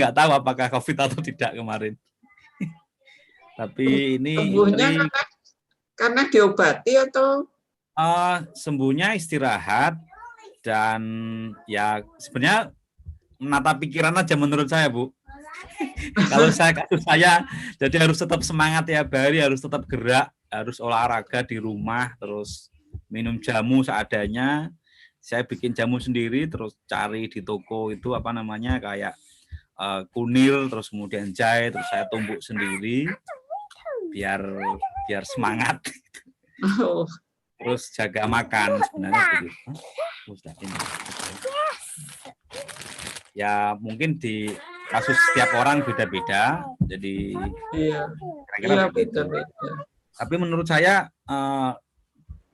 nggak tahu apakah COVID atau tidak kemarin. Tapi ini sembuhnya karena diobati atau sembuhnya istirahat dan ya sebenarnya menata pikiran aja menurut saya, Bu. Kalau kasus saya, jadi harus tetap semangat ya, Bari, harus tetap gerak, harus olahraga di rumah, terus minum jamu seadanya. Saya bikin jamu sendiri, terus cari di toko itu apa namanya kayak kunil, terus kemudian jahe, terus saya tumbuk sendiri, biar semangat. oh. Terus jaga makan sebenarnya begitu. Ya mungkin di kasus setiap orang beda-beda, jadi kira-kira begitu. Beda-beda. Tapi menurut saya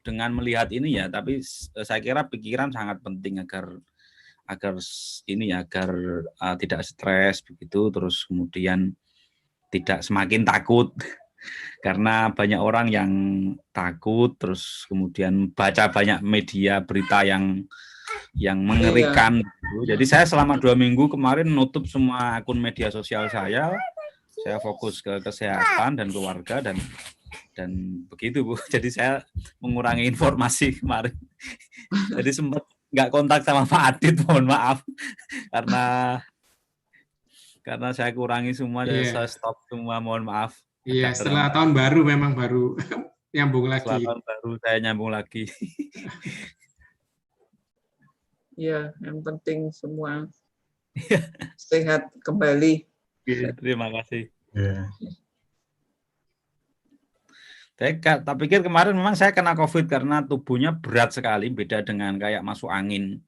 dengan melihat ini ya, tapi saya kira pikiran sangat penting agar tidak stres begitu, terus kemudian tidak semakin takut karena banyak orang yang takut, terus kemudian baca banyak media berita yang mengerikan. Jadi saya selama 2 minggu kemarin nutup semua akun media sosial saya fokus ke kesehatan dan keluarga dan begitu, Bu. Jadi saya mengurangi informasi kemarin. Jadi sempat nggak kontak sama Pak Adit, mohon maaf karena saya kurangi semua, saya stop semua, mohon maaf. Iya, setelah tahun baru memang baru nyambung lagi. Setelah tahun baru saya nyambung lagi. Ya, yang penting semua sehat kembali. Terima kasih. Tak pikir kemarin memang saya kena COVID karena tubuhnya berat sekali, beda dengan kayak masuk angin.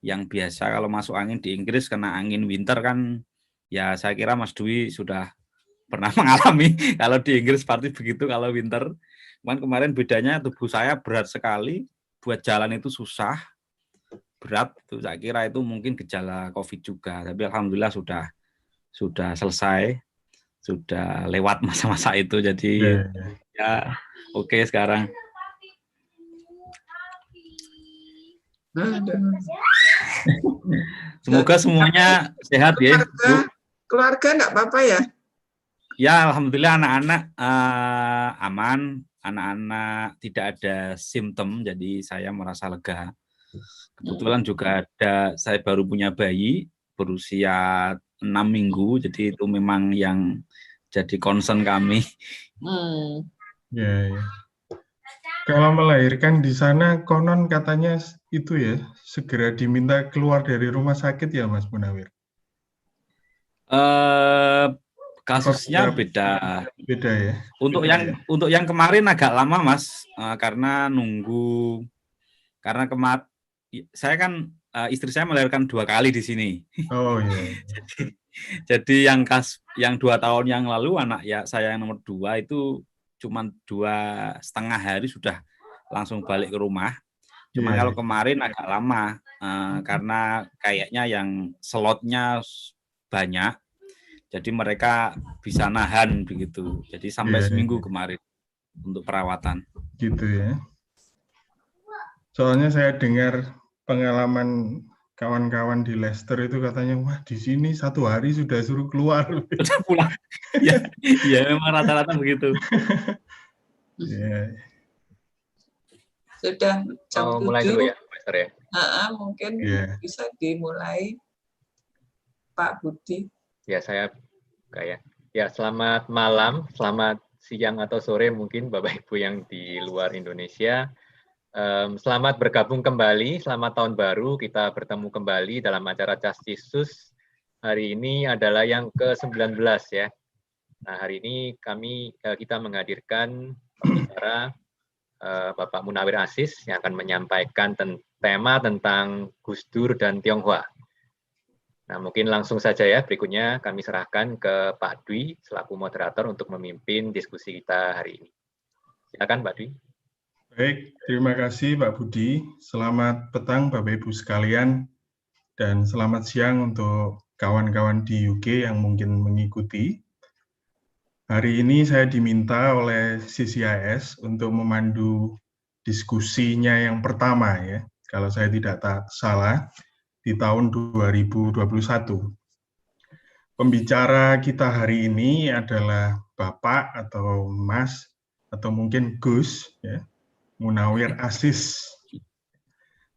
Yang biasa kalau masuk angin di Inggris kena angin winter kan, ya saya kira Mas Dwi sudah pernah mengalami kalau di Inggris seperti begitu kalau winter. Kemarin bedanya tubuh saya berat sekali, buat jalan itu susah, berat. Itu saya kira itu mungkin gejala COVID juga. Tapi alhamdulillah sudah selesai, sudah lewat masa-masa itu. Jadi ya oke sekarang. Semoga semuanya sehat ya. Keluarga enggak apa-apa ya? Ya, alhamdulillah anak-anak aman, anak-anak tidak ada simptom, jadi saya merasa lega. Kebetulan juga saya baru punya bayi berusia 6 minggu, jadi itu memang yang jadi concern kami. Ya. Kalau melahirkan di sana konon katanya itu ya segera diminta keluar dari rumah sakit ya, Mas Munawir? Kasusnya beda ya. Untuk yang kemarin agak lama, Mas, karena nunggu, karena saya kan istri saya melahirkan 2 kali di sini. Oh iya. Jadi yang 2 tahun yang lalu anak saya yang nomor 2 itu cuma 2,5 hari sudah langsung balik ke rumah. Cuma kalau kemarin agak lama karena kayaknya yang slotnya banyak. Jadi mereka bisa nahan begitu. Jadi sampai seminggu kemarin untuk perawatan. Gitu ya. Soalnya saya dengar pengalaman kawan-kawan di Leicester itu katanya, wah di sini 1 hari sudah suruh keluar. Sudah pulang. Ya memang rata-rata begitu. Sudah jam 7. Mulai dulu ya, Master ya. Mungkin bisa dimulai, Pak Budi. Ya, saya selamat malam, selamat siang atau sore mungkin Bapak Ibu yang di luar Indonesia. Selamat bergabung kembali, selamat tahun baru, kita bertemu kembali dalam acara Justisus. Hari ini adalah yang ke-19 ya. Nah, hari ini kita menghadirkan pembicara Bapak Munawir Aziz yang akan menyampaikan tema tentang Gus Dur dan Tionghoa. Nah, mungkin langsung saja ya, berikutnya kami serahkan ke Pak Dwi selaku moderator untuk memimpin diskusi kita hari ini. Silakan Pak Dwi. Baik, terima kasih Pak Budi. Selamat petang Bapak Ibu sekalian dan selamat siang untuk kawan-kawan di UK yang mungkin mengikuti. Hari ini saya diminta oleh CCIS untuk memandu diskusinya yang pertama ya, kalau saya tidak salah, di tahun 2021. Pembicara kita hari ini adalah Bapak atau Mas atau mungkin Gus, ya, Munawir Aziz.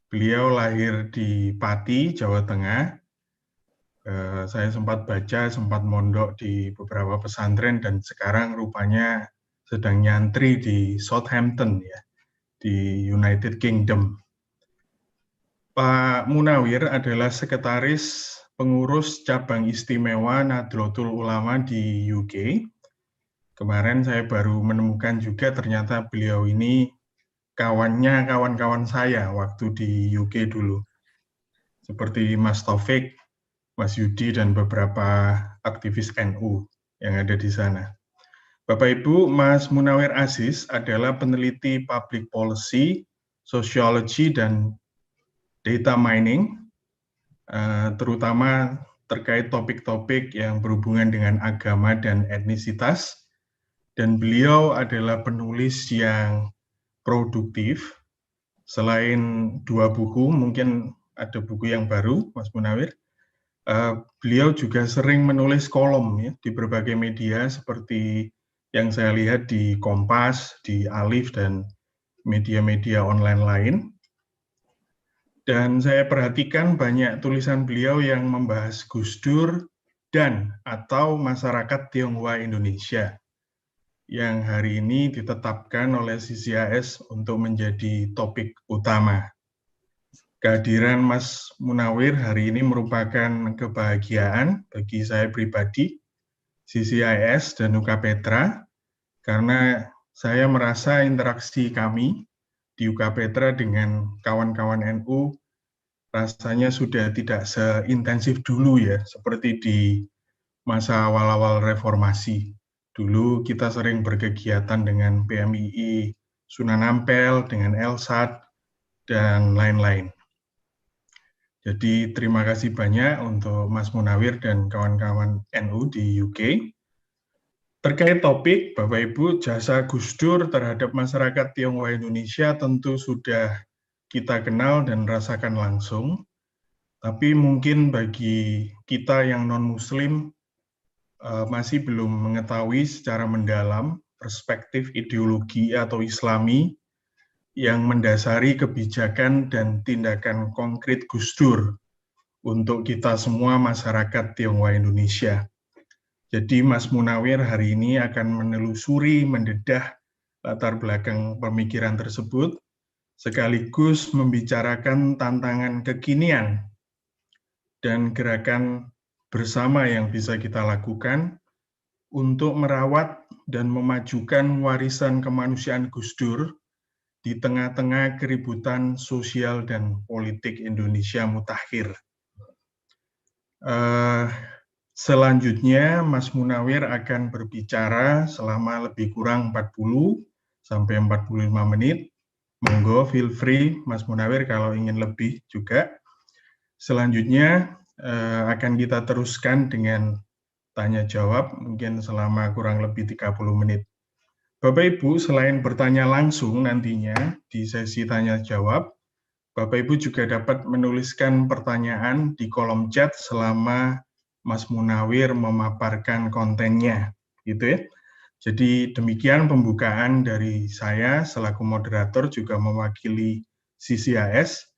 Beliau lahir di Pati, Jawa Tengah. Saya sempat baca, sempat mondok di beberapa pesantren, dan sekarang rupanya sedang nyantri di Southampton, ya, di United Kingdom. Pak Munawir adalah sekretaris pengurus cabang istimewa Nahdlatul Ulama di UK. Kemarin saya baru menemukan juga ternyata beliau ini kawannya kawan-kawan saya waktu di UK dulu. Seperti Mas Taufik, Mas Yudi, dan beberapa aktivis NU yang ada di sana. Bapak Ibu, Mas Munawir Aziz adalah peneliti public policy, sociology, dan data mining, terutama terkait topik-topik yang berhubungan dengan agama dan etnisitas. Dan beliau adalah penulis yang produktif. Selain 2 buku, mungkin ada buku yang baru, Mas Munawir. Beliau juga sering menulis kolom, ya, di berbagai media seperti yang saya lihat di Kompas, di Alif, dan media-media online lain. Dan saya perhatikan banyak tulisan beliau yang membahas Gus Dur dan atau masyarakat Tionghoa Indonesia yang hari ini ditetapkan oleh CCAS untuk menjadi topik utama. Kehadiran Mas Munawir hari ini merupakan kebahagiaan bagi saya pribadi, CCAS dan UK Petra, karena saya merasa interaksi kami di UK Petra dengan kawan-kawan NU rasanya sudah tidak seintensif dulu, ya, seperti di masa awal-awal reformasi. Dulu kita sering berkegiatan dengan PMII Sunan Ampel, dengan LSAD, dan lain-lain. Jadi terima kasih banyak untuk Mas Munawir dan kawan-kawan NU di UK. Terkait topik, Bapak Ibu, jasa Gus Dur terhadap masyarakat Tionghoa Indonesia tentu sudah kita kenal dan rasakan langsung. Tapi mungkin bagi kita yang non-Muslim masih belum mengetahui secara mendalam perspektif ideologi atau Islami yang mendasari kebijakan dan tindakan konkret Gus Dur untuk kita semua masyarakat Tionghoa Indonesia. Jadi Mas Munawir hari ini akan menelusuri, mendedah latar belakang pemikiran tersebut, sekaligus membicarakan tantangan kekinian dan gerakan bersama yang bisa kita lakukan untuk merawat dan memajukan warisan kemanusiaan Gus Dur di tengah-tengah keributan sosial dan politik Indonesia mutakhir. Selanjutnya, Mas Munawir akan berbicara selama lebih kurang 40 sampai 45 menit. Monggo, feel free, Mas Munawir, kalau ingin lebih juga. Selanjutnya, akan kita teruskan dengan tanya-jawab, mungkin selama kurang lebih 30 menit. Bapak Ibu, selain bertanya langsung nantinya di sesi tanya-jawab, Bapak Ibu juga dapat menuliskan pertanyaan di kolom chat selama Mas Munawir memaparkan kontennya, gitu ya. Jadi demikian pembukaan dari saya selaku moderator juga mewakili CCAS.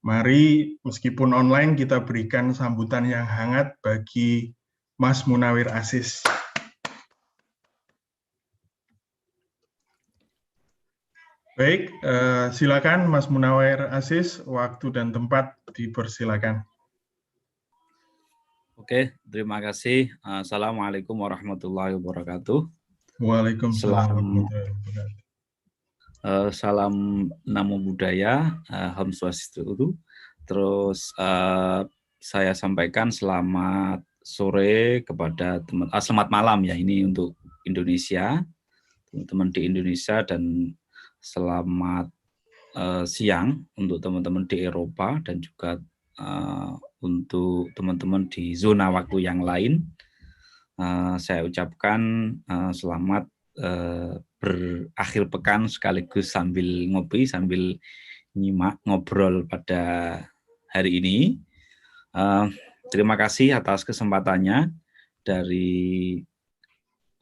Mari meskipun online kita berikan sambutan yang hangat bagi Mas Munawir Aziz. Baik, silakan Mas Munawir Aziz, waktu dan tempat dipersilakan. Oke, terima kasih. Assalamualaikum warahmatullahi wabarakatuh. Waalaikumsalam warahmatullahi wabarakatuh. Salam Namo Buddhaya, Om Swastiastu. Terus saya sampaikan selamat sore kepada teman, selamat malam ya ini untuk Indonesia, teman-teman di Indonesia, dan selamat siang untuk teman-teman di Eropa dan juga untuk teman-teman di zona waktu yang lain. Saya ucapkan selamat berakhir pekan sekaligus sambil ngopi, sambil nyimak ngobrol pada hari ini. Terima kasih atas kesempatannya. dari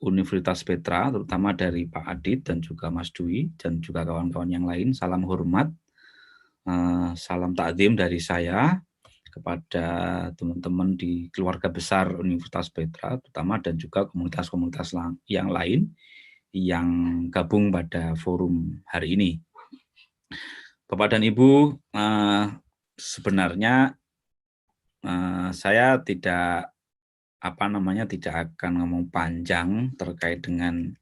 Universitas Petra, terutama dari Pak Adit dan juga Mas Dwi dan juga kawan-kawan yang lain. Salam hormat, salam takdim dari saya kepada teman-teman di keluarga besar Universitas Petra, terutama dan juga komunitas-komunitas yang lain yang gabung pada forum hari ini. Bapak dan Ibu, sebenarnya saya tidak tidak akan ngomong panjang terkait dengan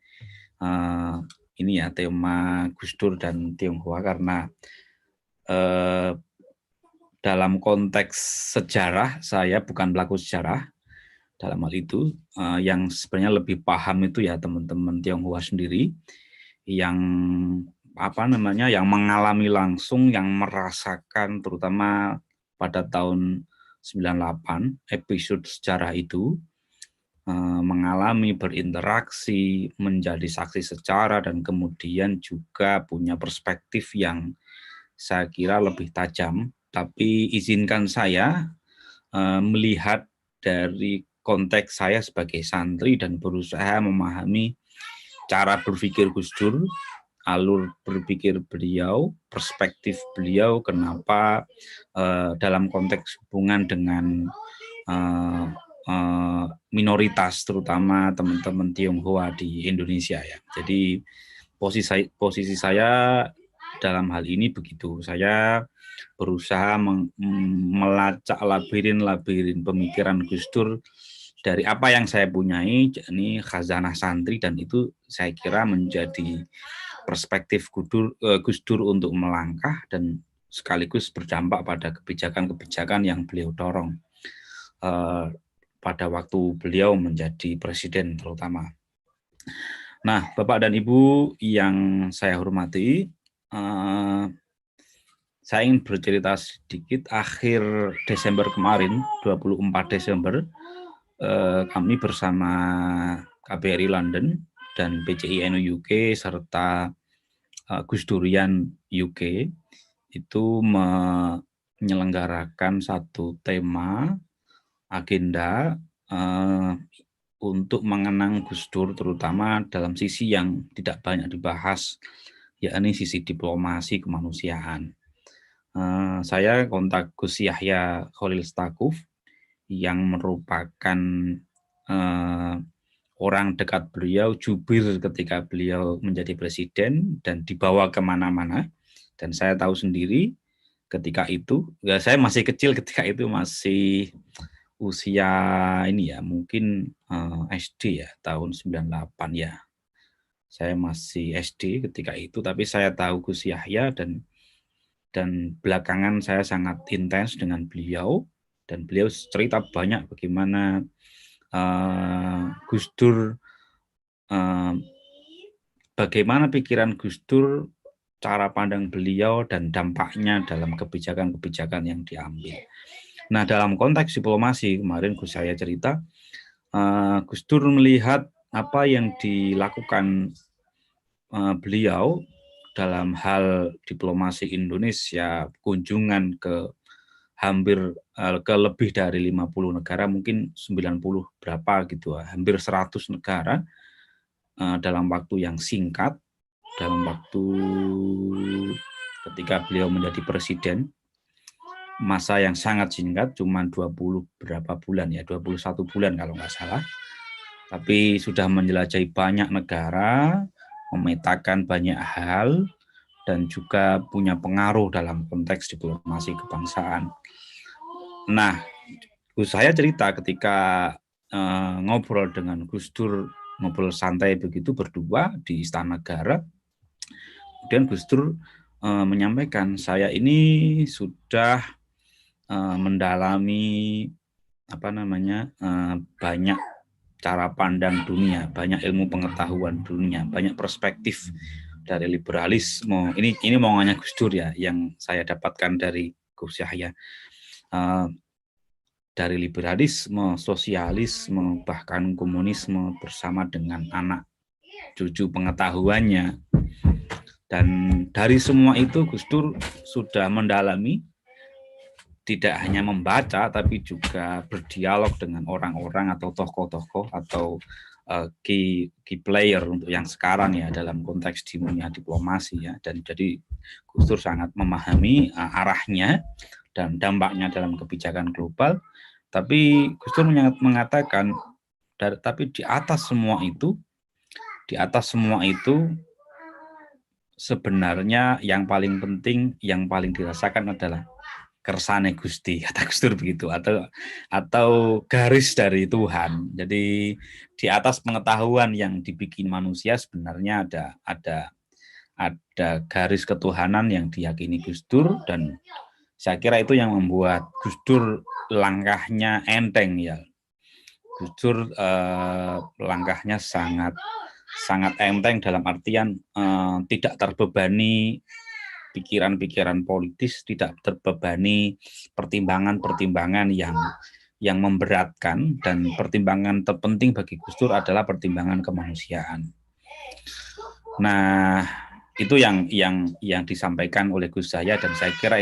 ini ya, tema Gus Dur dan Tionghoa, karena dalam konteks sejarah saya bukan pelaku sejarah dalam hal itu. Yang sebenarnya lebih paham itu ya teman-teman Tionghoa sendiri yang yang mengalami langsung, yang merasakan terutama pada tahun 98 episode sejarah itu, mengalami, berinteraksi, menjadi saksi sejarah, dan kemudian juga punya perspektif yang saya kira lebih tajam. Tapi izinkan saya melihat dari konteks saya sebagai santri dan berusaha memahami cara berpikir Gus Dur, alur berpikir beliau, perspektif beliau, kenapa dalam konteks hubungan dengan minoritas, terutama teman-teman Tionghoa di Indonesia ya. Jadi posisi saya dalam hal ini begitu. Saya berusaha melacak labirin pemikiran Gus Dur dari apa yang saya punyai, ini khazanah santri, dan itu saya kira menjadi perspektif Gus Dur untuk melangkah dan sekaligus berdampak pada kebijakan-kebijakan yang beliau dorong pada waktu beliau menjadi presiden terutama. Nah, Bapak dan Ibu yang saya hormati, saya ingin bercerita sedikit. Akhir Desember kemarin, 24 Desember, kami bersama KBRI London dan PCI NU UK serta Gus Durian UK itu menyelenggarakan satu tema agenda untuk mengenang Gus Dur, terutama dalam sisi yang tidak banyak dibahas, yakni sisi diplomasi kemanusiaan. Saya kontak Gus Yahya Khalil Stakuf yang merupakan orang dekat beliau, jubir ketika beliau menjadi presiden dan dibawa kemana-mana. Dan saya tahu sendiri ketika itu, ya saya masih kecil ketika itu, masih usia ini ya, mungkin SD ya, tahun 98 ya. Saya masih SD ketika itu, tapi saya tahu Gus Yahya dan belakangan saya sangat intens dengan beliau, dan beliau cerita banyak bagaimana Gus Dur, bagaimana pikiran Gus Dur, cara pandang beliau, dan dampaknya dalam kebijakan-kebijakan yang diambil. Nah, dalam konteks diplomasi, kemarin Gus saya cerita, Gus Dur melihat apa yang dilakukan beliau dalam hal diplomasi Indonesia, kunjungan ke hampir ke lebih dari 50 negara, mungkin 90 berapa gitu, hampir 100 negara dalam waktu yang singkat, dalam waktu ketika beliau menjadi presiden, masa yang sangat singkat, cuma 20 berapa bulan ya, 21 bulan kalau nggak salah, tapi sudah menjelajahi banyak negara, memetakan banyak hal, dan juga punya pengaruh dalam konteks diplomasi kebangsaan. Nah, Gus saya cerita ketika ngobrol dengan Gus Dur, ngobrol santai begitu berdua di Istana Negara, kemudian Gus Dur menyampaikan, saya ini sudah mendalami banyak cara pandang dunia, banyak ilmu pengetahuan dunia, banyak perspektif dari liberalisme. Ini omongannya Gus Dur ya, yang saya dapatkan dari Gus Yahya. Dari liberalisme, sosialisme, bahkan komunisme, bersama dengan anak cucu pengetahuannya. Dan dari semua itu Gus Dur sudah mendalami tidak hanya membaca tapi juga berdialog dengan orang-orang atau tokoh-tokoh atau key player untuk yang sekarang ya dalam konteks di dunia diplomasi ya. Dan jadi Gus Dur sangat memahami arahnya dan dampaknya dalam kebijakan global. Tapi Gus Dur mengatakan, tapi di atas semua itu sebenarnya yang paling penting, yang paling dirasakan adalah kersane Gusti, kata Gus Dur begitu, atau garis dari Tuhan. Jadi di atas pengetahuan yang dibikin manusia sebenarnya ada garis ketuhanan yang diyakini Gus Dur, dan saya kira itu yang membuat Gus Dur langkahnya enteng ya. Gus Dur langkahnya sangat enteng dalam artian tidak terbebani pikiran-pikiran politis, tidak terbebani pertimbangan-pertimbangan yang memberatkan, dan pertimbangan terpenting bagi Gus Dur adalah pertimbangan kemanusiaan. Nah, itu yang disampaikan oleh Gus Yahya, dan saya kira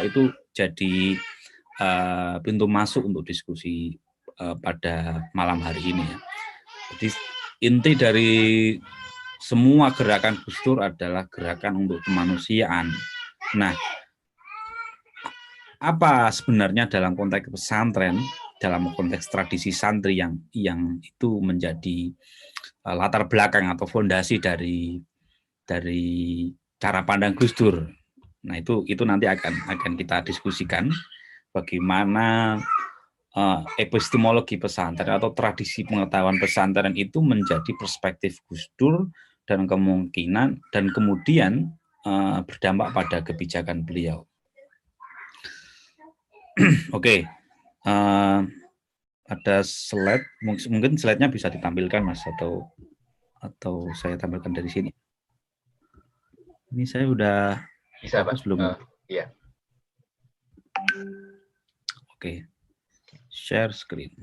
itu jadi pintu masuk untuk diskusi pada malam hari ini ya. Jadi inti dari semua gerakan Gus Dur adalah gerakan untuk kemanusiaan. Nah, apa sebenarnya dalam konteks pesantren, dalam konteks tradisi santri yang itu menjadi latar belakang atau fondasi dari cara pandang Gus Dur. Nah, itu nanti akan kita diskusikan bagaimana epistemologi pesantren atau tradisi pengetahuan pesantren itu menjadi perspektif Gus Dur dan kemungkinan dan kemudian berdampak pada kebijakan beliau. Oke, ada slide, mungkin slide-nya bisa ditampilkan Mas, atau saya tampilkan dari sini. Ini saya udah bisa Pak? Belum? Iya. Oke, share screen.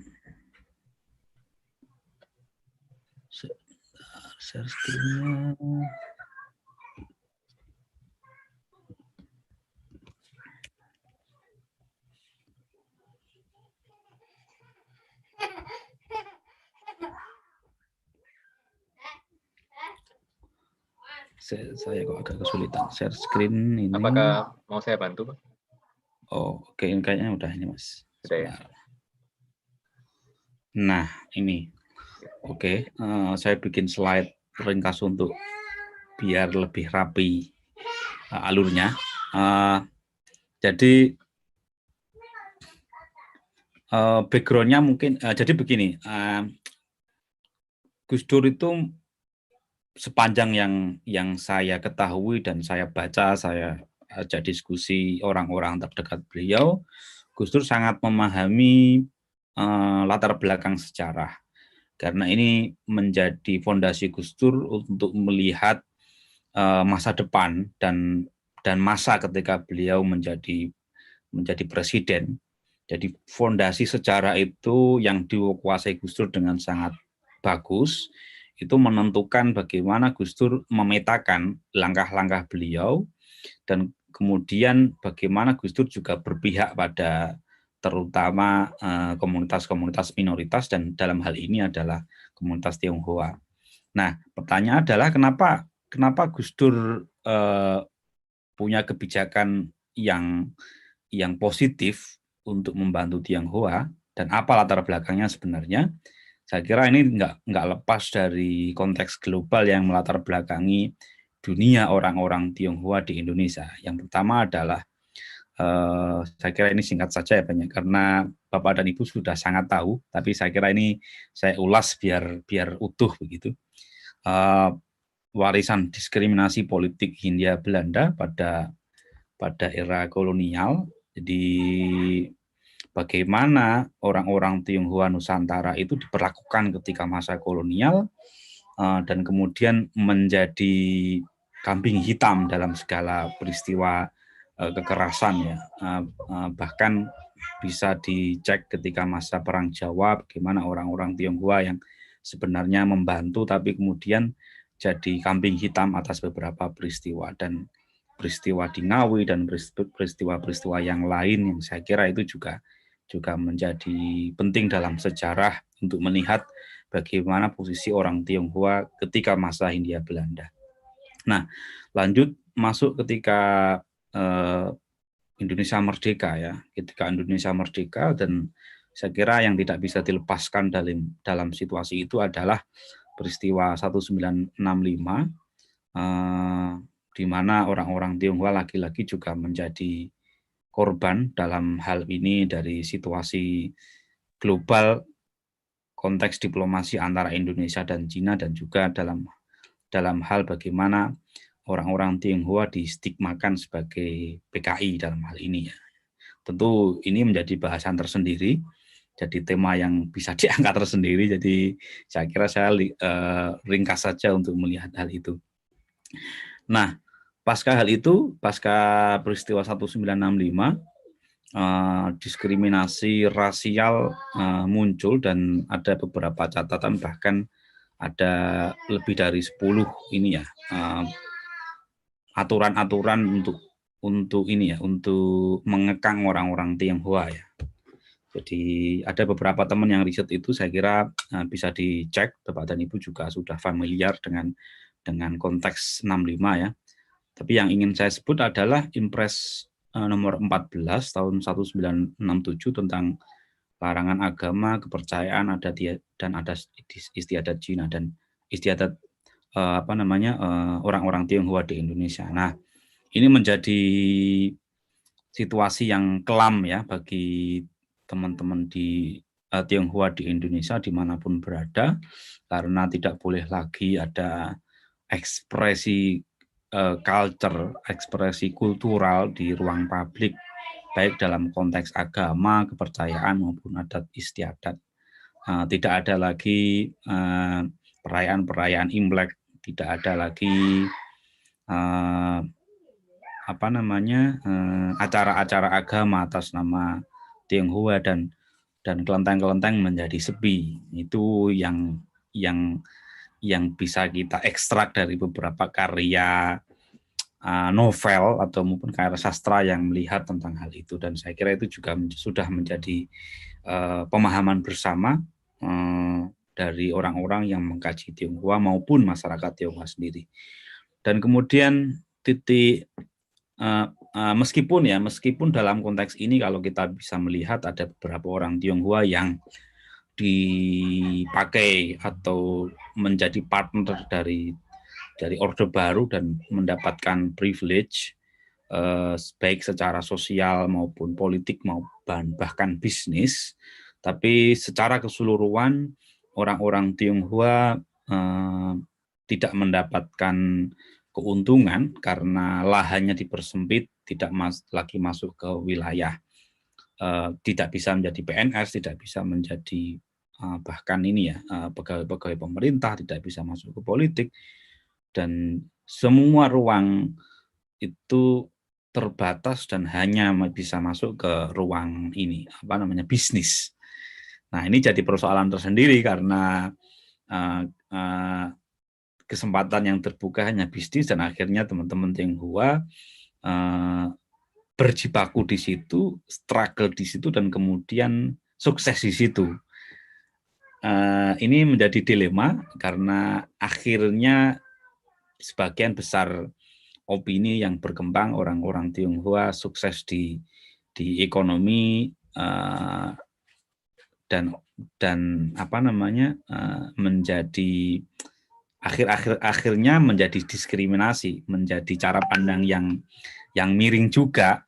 Share screen-nya. Saya kok agak kesulitan share screen ini. Apakah mau saya bantu, Pak? Oh, oke, kayaknya udah ini Mas. Sudah ya. Nah, ini. Oke, saya bikin slide ringkas untuk biar lebih rapi alurnya. Jadi background-nya mungkin jadi begini. Gus Dur itu sepanjang yang saya ketahui dan saya baca, saya ajak diskusi orang-orang terdekat beliau, Gus Dur sangat memahami latar belakang sejarah. Karena ini menjadi fondasi Gus Dur untuk melihat masa depan dan masa ketika beliau menjadi presiden. Jadi fondasi sejarah itu yang dikuasai Gus Dur dengan sangat bagus, itu menentukan bagaimana Gus Dur memetakan langkah-langkah beliau, dan kemudian bagaimana Gus Dur juga berpihak pada terutama komunitas-komunitas minoritas, dan dalam hal ini adalah komunitas Tionghoa. Nah, pertanyaan adalah kenapa Gus Dur punya kebijakan yang positif untuk membantu Tionghoa, dan apa latar belakangnya sebenarnya? Saya kira ini nggak lepas dari konteks global yang melatar belakangi dunia orang-orang Tionghoa di Indonesia. Yang pertama adalah, saya kira ini singkat saja ya banyak, karena Bapak dan Ibu sudah sangat tahu, tapi saya kira ini saya ulas biar utuh begitu. Warisan diskriminasi politik Hindia Belanda pada era kolonial. Jadi bagaimana orang-orang Tionghoa Nusantara itu diperlakukan ketika masa kolonial, dan kemudian menjadi kambing hitam dalam segala peristiwa kekerasan ya. Bahkan bisa dicek ketika masa Perang Jawa, bagaimana orang-orang Tionghoa yang sebenarnya membantu tapi kemudian jadi kambing hitam atas beberapa peristiwa. Dan peristiwa di Ngawi dan peristiwa-peristiwa yang lain yang saya kira itu juga menjadi penting dalam sejarah untuk melihat bagaimana posisi orang Tionghoa ketika masa Hindia Belanda. Nah, lanjut masuk ketika Indonesia merdeka ya, ketika Indonesia merdeka, dan saya kira yang tidak bisa dilepaskan dalam situasi itu adalah peristiwa 1965, di mana orang-orang Tionghoa laki-laki juga menjadi korban dalam hal ini dari situasi global, konteks diplomasi antara Indonesia dan Cina, dan juga dalam hal bagaimana orang-orang Tionghoa distigmakan sebagai PKI dalam hal ini ya. Tentu ini menjadi bahasan tersendiri, jadi tema yang bisa diangkat tersendiri. Jadi saya kira saya ringkas saja untuk melihat hal itu. Nah, pasca hal itu, pasca peristiwa 1965, diskriminasi rasial muncul dan ada beberapa catatan, bahkan ada lebih dari 10 ini ya, aturan-aturan untuk ini ya, untuk mengekang orang-orang Tionghoa ya. Jadi ada beberapa teman yang riset itu, saya kira bisa dicek. Bapak dan Ibu juga sudah familiar dengan konteks 65 ya. Tapi yang ingin saya sebut adalah Impres nomor 14 tahun 1967 tentang larangan agama, kepercayaan, adat dan adat istiadat Cina dan istiadat orang-orang Tionghoa di Indonesia. Nah, ini menjadi situasi yang kelam ya bagi teman-teman di Tionghoa di Indonesia dimanapun berada, karena tidak boleh lagi ada ekspresi culture, ekspresi kultural di ruang publik, baik dalam konteks agama, kepercayaan maupun adat istiadat. Tidak ada lagi perayaan-perayaan Imlek, tidak ada lagi acara-acara agama atas nama Tionghoa, dan kelenteng-kelenteng menjadi sepi. Itu yang bisa kita ekstrak dari beberapa karya novel atau maupun karya sastra yang melihat tentang hal itu, dan saya kira itu juga sudah menjadi pemahaman bersama dari orang-orang yang mengkaji Tionghoa maupun masyarakat Tionghoa sendiri. Dan kemudian meskipun dalam konteks ini kalau kita bisa melihat ada beberapa orang Tionghoa yang dipakai atau menjadi partner dari Orde Baru dan mendapatkan privilege baik secara sosial maupun politik maupun bahkan bisnis, tapi secara keseluruhan orang-orang Tionghoa tidak mendapatkan keuntungan karena lahannya dipersempit, tidak lagi masuk ke wilayah, tidak bisa menjadi PNS, tidak bisa menjadi bahkan ini ya pegawai pemerintah, tidak bisa masuk ke politik, dan semua ruang itu terbatas dan hanya bisa masuk ke ruang ini bisnis. Nah, ini jadi persoalan tersendiri karena kesempatan yang terbuka hanya bisnis, dan akhirnya teman-teman Tionghoa berjibaku di situ, struggle di situ, dan kemudian sukses di situ. Ini menjadi dilema karena akhirnya sebagian besar opini yang berkembang orang-orang Tionghoa sukses di ekonomi dan menjadi akhirnya menjadi diskriminasi, menjadi cara pandang yang miring juga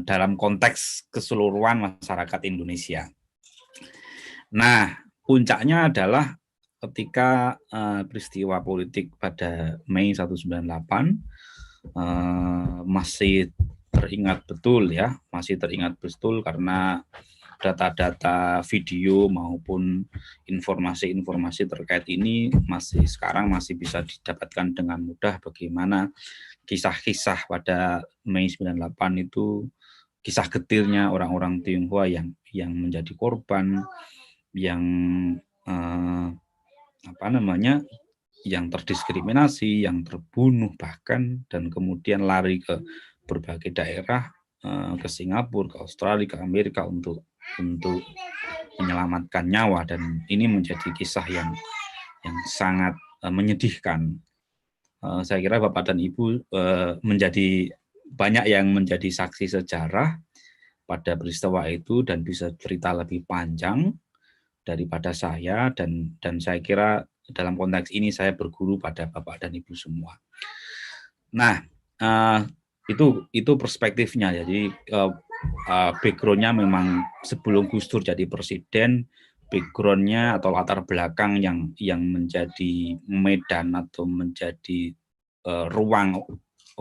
dalam konteks keseluruhan masyarakat Indonesia. Nah, puncaknya adalah ketika peristiwa politik pada Mei 1998 masih teringat betul karena data-data video maupun informasi-informasi terkait ini sekarang masih bisa didapatkan dengan mudah, bagaimana kisah-kisah pada Mei 98 itu, kisah getirnya orang-orang Tionghoa yang menjadi korban, yang yang terdiskriminasi, yang terbunuh bahkan, dan kemudian lari ke berbagai daerah, ke Singapura, ke Australia, ke Amerika untuk menyelamatkan nyawa, dan ini menjadi kisah yang sangat menyedihkan. Saya kira Bapak dan Ibu menjadi banyak yang menjadi saksi sejarah pada peristiwa itu dan bisa cerita lebih panjang daripada saya, dan saya kira dalam konteks ini saya berguru pada Bapak dan Ibu semua. Nah, itu perspektifnya. Jadi background-nya memang sebelum Gus Dur jadi presiden, background-nya atau latar belakang yang menjadi medan atau menjadi ruang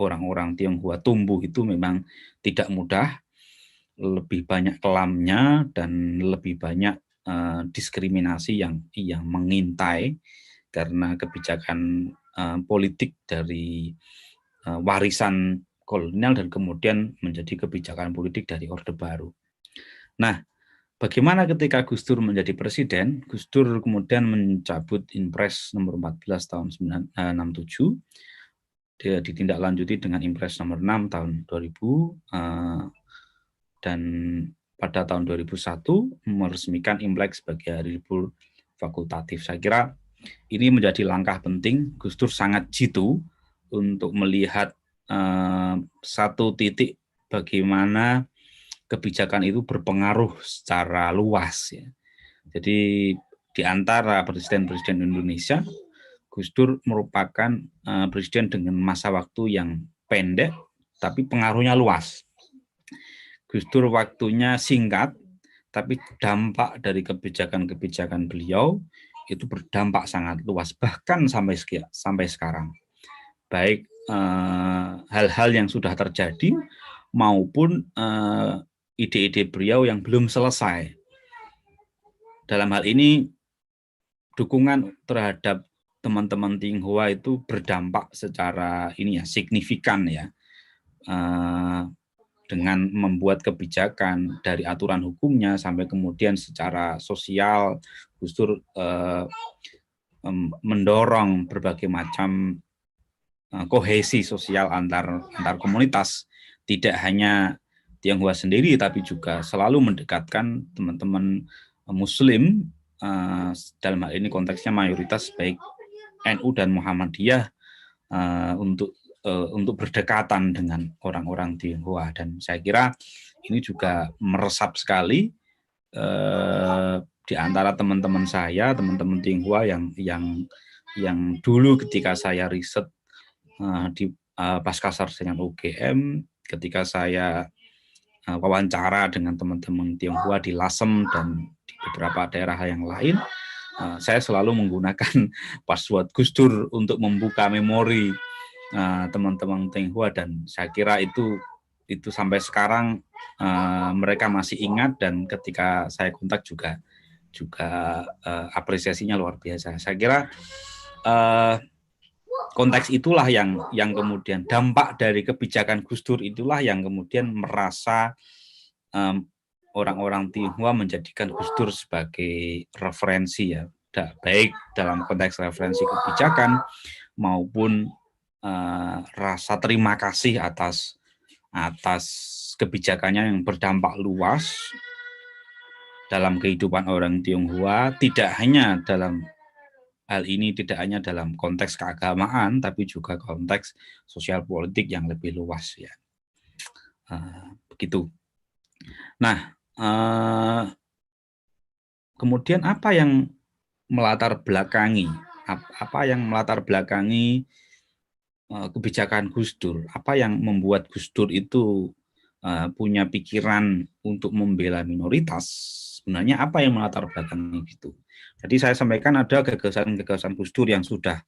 orang-orang Tionghoa tumbuh itu memang tidak mudah, lebih banyak kelamnya dan lebih banyak diskriminasi yang mengintai karena kebijakan politik dari warisan kolonial dan kemudian menjadi kebijakan politik dari Orde Baru. Nah, bagaimana ketika Gus Dur menjadi presiden? Gus Dur kemudian mencabut Impres nomor 14 tahun 1967, dia ditindaklanjuti dengan Impres nomor 6 tahun 2000, dan pada tahun 2001 meresmikan Imlek sebagai hari libur fakultatif. Saya kira ini menjadi langkah penting. Gus Dur sangat jitu untuk melihat satu titik bagaimana kebijakan itu berpengaruh secara luas. Ya. Jadi di antara presiden-presiden Indonesia, Gus Dur merupakan presiden dengan masa waktu yang pendek, tapi pengaruhnya luas. Gus Dur waktunya singkat, tapi dampak dari kebijakan-kebijakan beliau itu berdampak sangat luas, bahkan sampai sekarang. Baik hal-hal yang sudah terjadi maupun ide-ide beliau yang belum selesai. Dalam hal ini, dukungan terhadap teman-teman Tionghoa itu berdampak secara signifikan ya. Dengan membuat kebijakan dari aturan hukumnya sampai kemudian secara sosial, Gus Dur mendorong berbagai macam kohesi sosial antar komunitas, tidak hanya Tionghoa sendiri, tapi juga selalu mendekatkan teman-teman Muslim, dalam hal ini konteksnya mayoritas baik NU dan Muhammadiyah, untuk berdekatan dengan orang-orang Tionghoa, dan saya kira ini juga meresap sekali di antara teman-teman saya, teman-teman Tionghoa yang dulu ketika saya riset di pasca sarjana UGM, ketika saya wawancara dengan teman-teman Tionghoa di Lasem dan di beberapa daerah yang lain, saya selalu menggunakan password Gus Dur untuk membuka memori teman-teman Tionghoa, dan saya kira itu sampai sekarang mereka masih ingat, dan ketika saya kontak juga apresiasinya luar biasa. Saya kira konteks itulah yang kemudian dampak dari kebijakan Gus Dur itulah yang kemudian merasa orang-orang Tionghoa menjadikan Gus Dur sebagai referensi ya, baik dalam konteks referensi kebijakan maupun rasa terima kasih atas kebijakannya yang berdampak luas dalam kehidupan orang Tionghoa, tidak hanya dalam hal ini, tidak hanya dalam konteks keagamaan, tapi juga konteks sosial politik yang lebih luas ya. Begitu. Nah, kemudian apa yang melatar belakangi kebijakan Gus Dur? Apa yang membuat Gus Dur itu punya pikiran untuk membela minoritas? Sebenarnya apa yang melatar belakangi itu? Jadi saya sampaikan ada gagasan-gagasan Gus Dur yang sudah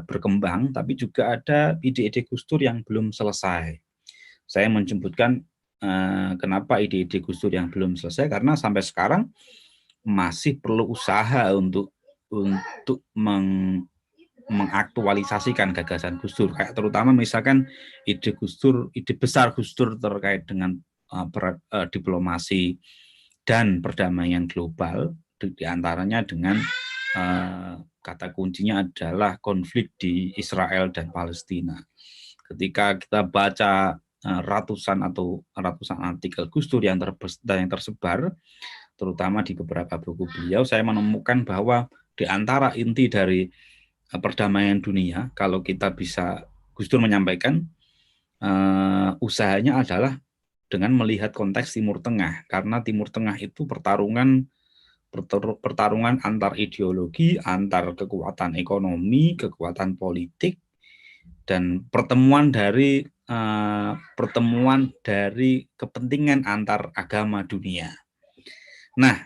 berkembang, tapi juga ada ide-ide Gus Dur yang belum selesai. Saya menyebutkan kenapa ide-ide Gus Dur yang belum selesai, karena sampai sekarang masih perlu usaha untuk mengaktualisasikan gagasan Gus Dur, kayak terutama misalkan ide besar Gus Dur terkait dengan diplomasi dan perdamaian global, diantaranya dengan kata kuncinya adalah konflik di Israel dan Palestina. Ketika kita baca ratusan artikel Gus Dur yang tersebar, terutama di beberapa buku beliau, saya menemukan bahwa di antara inti dari perdamaian dunia, kalau kita bisa, Gus Dur menyampaikan, usahanya adalah dengan melihat konteks Timur Tengah, karena Timur Tengah itu pertarungan antar ideologi, antar kekuatan ekonomi, kekuatan politik, dan pertemuan dari kepentingan antar agama dunia. Nah,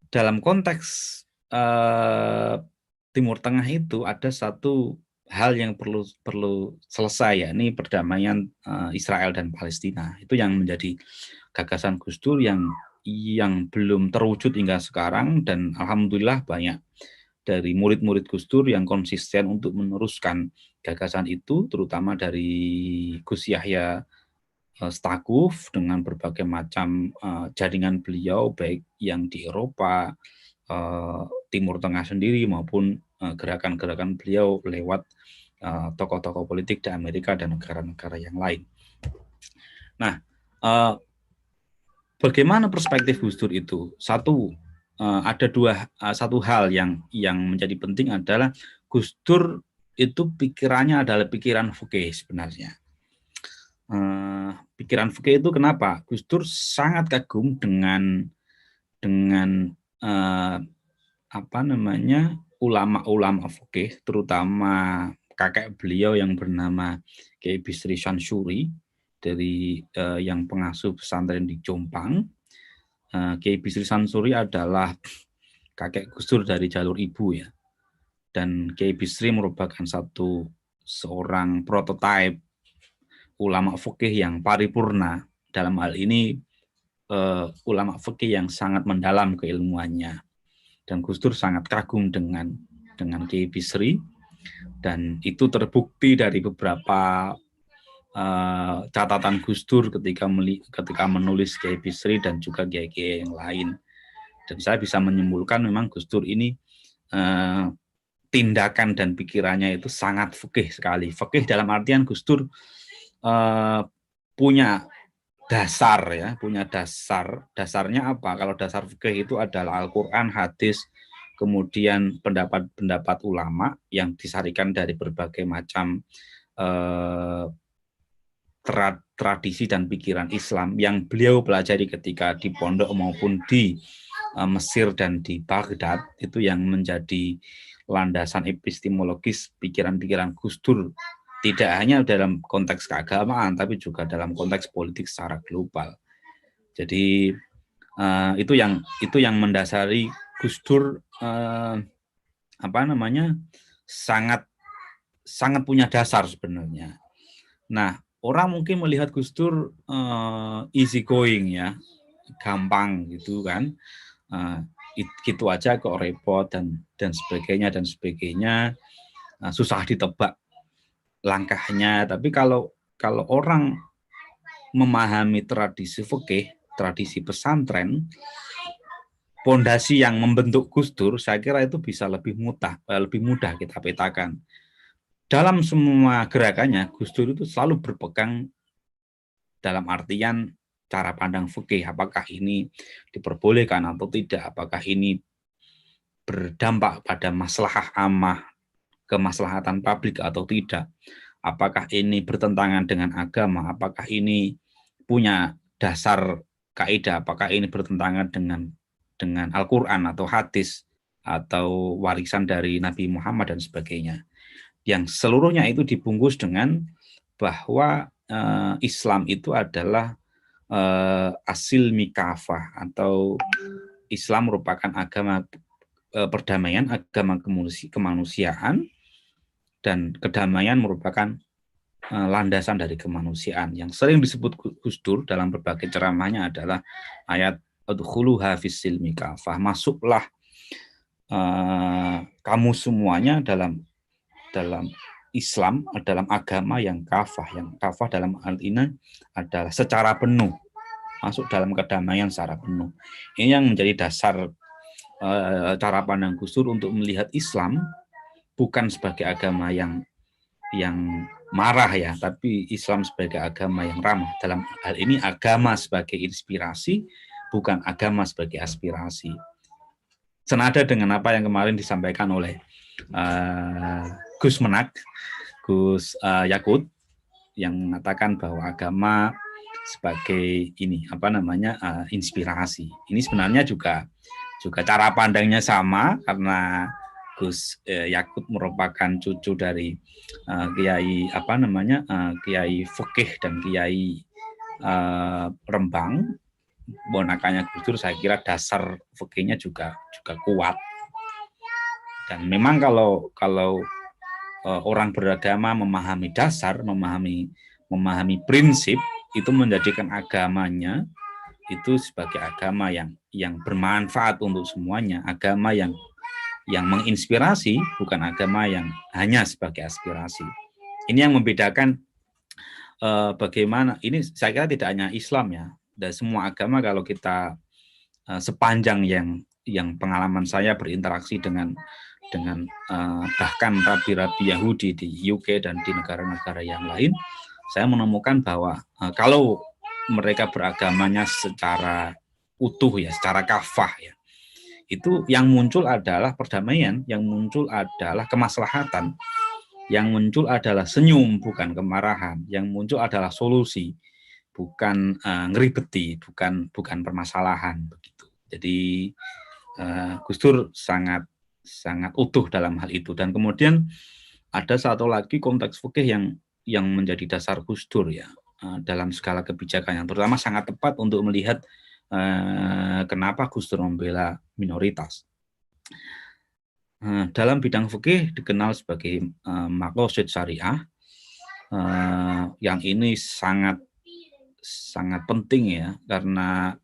dalam konteks Timur Tengah itu ada satu hal yang perlu selesai, yakni perdamaian Israel dan Palestina. Itu yang menjadi gagasan Gus Dur yang belum terwujud hingga sekarang, dan alhamdulillah banyak dari murid-murid Gus Dur yang konsisten untuk meneruskan gagasan itu, terutama dari Gus Yahya Stakuf dengan berbagai macam jaringan beliau, baik yang di Eropa, Timur Tengah sendiri, maupun gerakan-gerakan beliau lewat tokoh-tokoh politik di Amerika dan negara-negara yang lain. Nah, bagaimana perspektif Gus Dur itu? Satu hal yang menjadi penting adalah Gus Dur itu pikirannya adalah pikiran fikih sebenarnya. Pikiran fikih itu kenapa? Gus Dur sangat kagum dengan ulama-ulama fikih, terutama kakek beliau yang bernama Kiai Bisri Syansuri dari yang pengasuh pesantren di Jombang. Kiai Bisri Syansuri adalah kakek Gus Dur dari jalur ibu ya. Dan Kiai Bisri merupakan seorang prototipe ulama fikih yang paripurna. Dalam hal ini ulama fikih yang sangat mendalam keilmuannya. Dan Gus Dur sangat kagum dengan Kiai Bisri, dan itu terbukti dari beberapa catatan Gus Dur ketika menulis Kiai Bisri dan juga kiai-kiai yang lain. Dan saya bisa menyimpulkan memang Gus Dur ini tindakan dan pikirannya itu sangat fikih sekali. Fikih dalam artian Gus Dur punya dasar ya, dasarnya apa? Kalau dasar fikih itu adalah Al-Qur'an, hadis, kemudian pendapat ulama yang disarikan dari berbagai macam tradisi dan pikiran Islam yang beliau pelajari ketika di pondok maupun di Mesir dan di Baghdad, itu yang menjadi landasan epistemologis pikiran-pikiran Gus Dur, tidak hanya dalam konteks keagamaan tapi juga dalam konteks politik secara global. Jadi itu yang mendasari Gus Dur sangat punya dasar sebenarnya. Nah, orang mungkin melihat Gus Dur easy going ya, gampang gitu kan, gitu aja kok repot dan sebagainya, susah ditebak langkahnya. Tapi kalau orang memahami tradisi fikih, tradisi pesantren, pondasi yang membentuk Gus Dur, saya kira itu bisa lebih mudah kita petakan. Dalam semua gerakannya, Gus Dur itu selalu berpegang dalam artian cara pandang fikih, apakah ini diperbolehkan atau tidak, apakah ini berdampak pada maslahah ammah, kemaslahatan publik atau tidak, apakah ini bertentangan dengan agama, apakah ini punya dasar kaidah, apakah ini bertentangan dengan Al-Qur'an atau hadis atau warisan dari Nabi Muhammad dan sebagainya. Yang seluruhnya itu dibungkus dengan bahwa Islam itu adalah as-silmi kafah, atau Islam merupakan agama perdamaian, agama kemanusiaan, dan kedamaian merupakan landasan dari kemanusiaan. Yang sering disebut Gus Dur dalam berbagai ceramahnya adalah ayat udkhuluha fis-silmi kafah, masuklah kamu semuanya dalam Islam, dalam agama yang kafah dalam hal ini adalah secara penuh, masuk dalam kedamaian secara penuh. Ini yang menjadi dasar cara pandang Gus Dur untuk melihat Islam bukan sebagai agama yang marah ya, tapi Islam sebagai agama yang ramah. Dalam hal ini agama sebagai inspirasi, bukan agama sebagai aspirasi. Senada dengan apa yang kemarin disampaikan oleh Gus Menak, Gus Yakut, yang mengatakan bahwa agama sebagai ini inspirasi. Ini sebenarnya juga cara pandangnya sama, karena Gus Yakut merupakan cucu dari Kiai Kiai Fikih dan Kiai Rembang, ponakannya Gus Dur. Saya kira dasar fikihnya juga kuat. Dan memang kalau orang beragama memahami dasar, memahami prinsip, itu menjadikan agamanya itu sebagai agama yang bermanfaat untuk semuanya, agama yang menginspirasi, bukan agama yang hanya sebagai aspirasi. Ini yang membedakan bagaimana, ini saya kira tidak hanya Islam ya, dan semua agama. Kalau kita sepanjang yang pengalaman saya berinteraksi dengan bahkan rabi-rabi Yahudi di UK dan di negara-negara yang lain, saya menemukan bahwa kalau mereka beragamanya secara utuh ya, secara kafah ya, itu yang muncul adalah perdamaian, yang muncul adalah kemaslahatan, yang muncul adalah senyum bukan kemarahan, yang muncul adalah solusi bukan ngeribeti, bukan permasalahan begitu. Jadi Gus Dur sangat utuh dalam hal itu. Dan kemudian ada satu lagi konteks fikih yang menjadi dasar Gus Dur ya, dalam segala kebijakannya, terutama sangat tepat untuk melihat kenapa Gus Dur membela minoritas. Dalam bidang fikih dikenal sebagai maqasid syariah, yang ini sangat penting ya, karena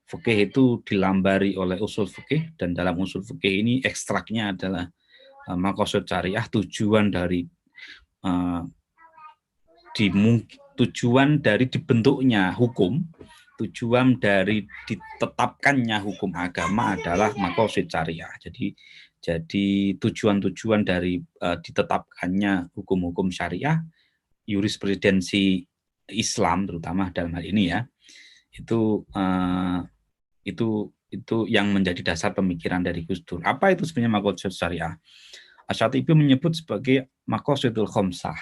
fikih itu dilambari oleh usul fikih, dan dalam usul fikih ini ekstraknya adalah maqasid syariah, tujuan dari dibentuknya hukum, tujuan dari ditetapkannya hukum agama adalah maqasid syariah. Jadi tujuan-tujuan dari ditetapkannya hukum-hukum syariah, jurisprudensi Islam terutama dalam hal ini ya, itu yang menjadi dasar pemikiran dari Gus Dur. Apa itu sebenarnya maqasid syariah? Asy-Syatibi menyebut sebagai maqasidul khamsah.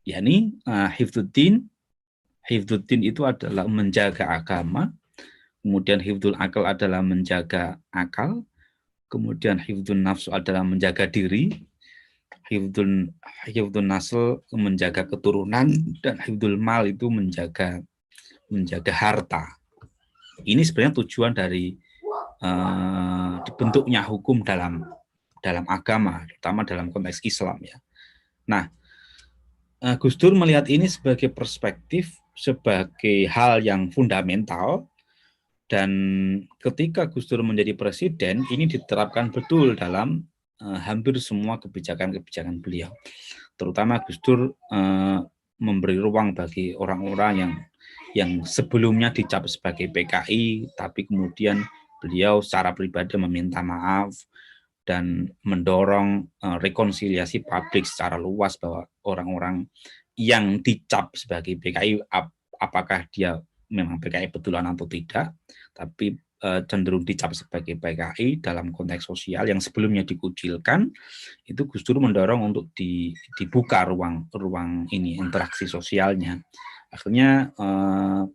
Yakni hifdzuddin itu adalah menjaga agama, kemudian hifdzul akal adalah menjaga akal, kemudian hifdzun nafsu adalah menjaga diri, hifdzun nasl menjaga keturunan, dan hifdzul mal itu menjaga harta. Ini sebenarnya tujuan dari dibentuknya hukum dalam agama, terutama dalam konteks Islam ya. Nah, Gus Dur melihat ini sebagai perspektif, sebagai hal yang fundamental, dan ketika Gus Dur menjadi presiden, ini diterapkan betul dalam hampir semua kebijakan-kebijakan beliau. Terutama Gus Dur memberi ruang bagi orang-orang yang sebelumnya dicap sebagai PKI, tapi kemudian beliau secara pribadi meminta maaf dan mendorong rekonsiliasi publik secara luas, bahwa orang-orang yang dicap sebagai PKI, apakah dia memang PKI betulan atau tidak, tapi cenderung dicap sebagai PKI dalam konteks sosial yang sebelumnya dikucilkan, itu Gus Dur mendorong untuk dibuka ruang ini, interaksi sosialnya. Akhirnya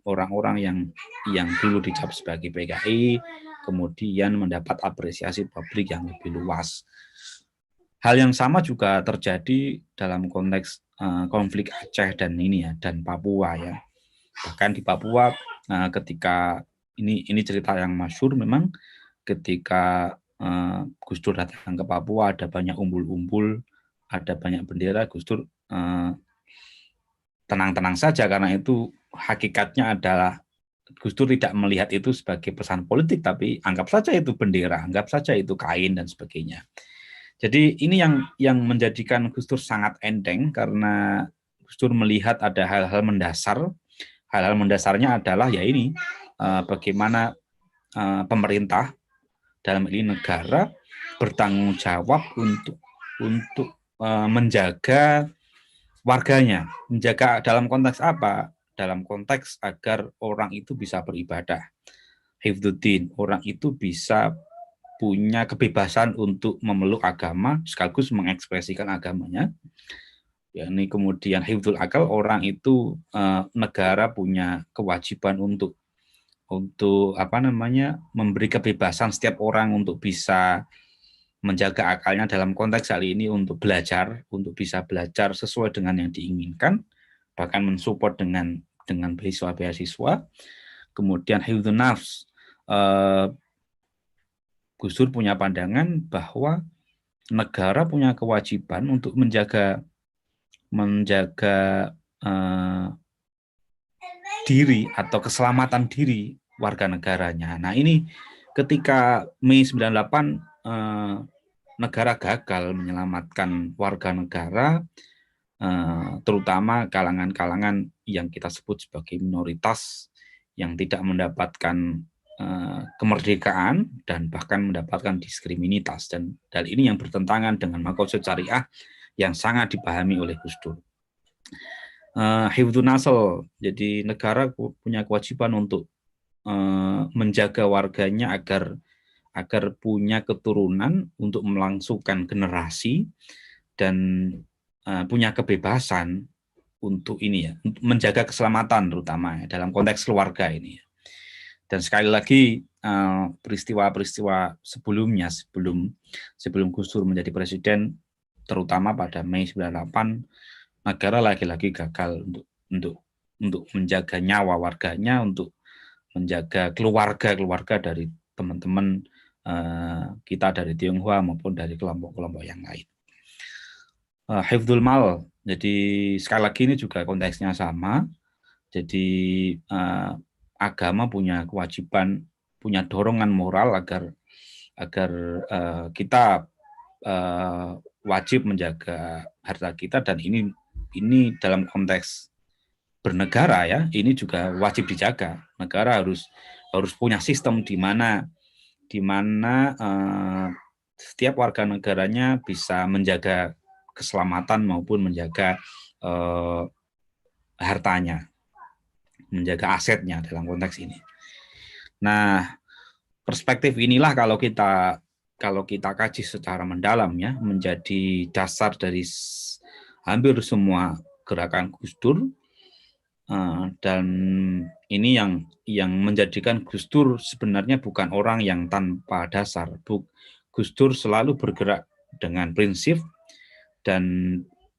orang-orang yang dulu dicap sebagai PKI kemudian mendapat apresiasi publik yang lebih luas. Hal yang sama juga terjadi dalam konteks konflik Aceh dan Papua ya. Bahkan di Papua ketika ini cerita yang masyhur, memang ketika Gus Dur datang ke Papua, ada banyak umbul-umbul, ada banyak bendera. Gus Dur tenang-tenang saja, karena itu hakikatnya adalah Gus Dur tidak melihat itu sebagai pesan politik, tapi anggap saja itu bendera, anggap saja itu kain dan sebagainya. Jadi ini yang menjadikan Gus Dur sangat enteng, karena Gus Dur melihat ada hal-hal mendasar. Hal-hal mendasarnya adalah ya ini, bagaimana pemerintah, dalam ini negara, bertanggung jawab untuk menjaga warganya. Menjaga dalam konteks apa? Dalam konteks agar orang itu bisa beribadah. Hifdzuddin, orang itu bisa punya kebebasan untuk memeluk agama sekaligus mengekspresikan agamanya. Ya, ini kemudian hifdzul akal, orang itu negara punya kewajiban untuk memberi kebebasan setiap orang untuk bisa menjaga akalnya dalam konteks kali ini untuk belajar, untuk bisa belajar sesuai dengan yang diinginkan, bahkan mensupport dengan beasiswa-beasiswa. Kemudian hifdzun nafs, Gus Dur punya pandangan bahwa negara punya kewajiban untuk menjaga diri atau keselamatan diri warga negaranya. Nah, ini ketika Mei 98 negara gagal menyelamatkan warga negara, terutama kalangan-kalangan yang kita sebut sebagai minoritas yang tidak mendapatkan kemerdekaan dan bahkan mendapatkan diskriminasi, dan hal ini yang bertentangan dengan maqasid syariah yang sangat dipahami oleh Gus Dur. Hifdzun nasl, jadi negara punya kewajiban untuk menjaga warganya agar punya keturunan untuk melangsungkan generasi dan punya kebebasan untuk ini ya, untuk menjaga keselamatan terutama ya, dalam konteks keluarga ini. Dan sekali lagi peristiwa-peristiwa sebelumnya, sebelum Gus Dur menjadi presiden, terutama pada Mei 98, negara lagi-lagi gagal untuk menjaga nyawa warganya, untuk menjaga keluarga dari teman-teman kita dari Tionghoa maupun dari kelompok-kelompok yang lain. Hifdzul mal, jadi sekali lagi ini juga konteksnya sama. Jadi agama punya kewajiban, punya dorongan moral agar kita wajib menjaga harta kita, dan ini dalam konteks bernegara ya, ini juga wajib dijaga. Negara harus punya sistem di mana setiap warga negaranya bisa menjaga keselamatan maupun menjaga hartanya, menjaga asetnya dalam konteks ini. Nah, perspektif inilah kalau kita kaji secara mendalam ya, menjadi dasar dari hampir semua gerakan Gus Dur, dan ini yang menjadikan Gus Dur sebenarnya bukan orang yang tanpa dasar. Gus Dur selalu bergerak dengan prinsip, dan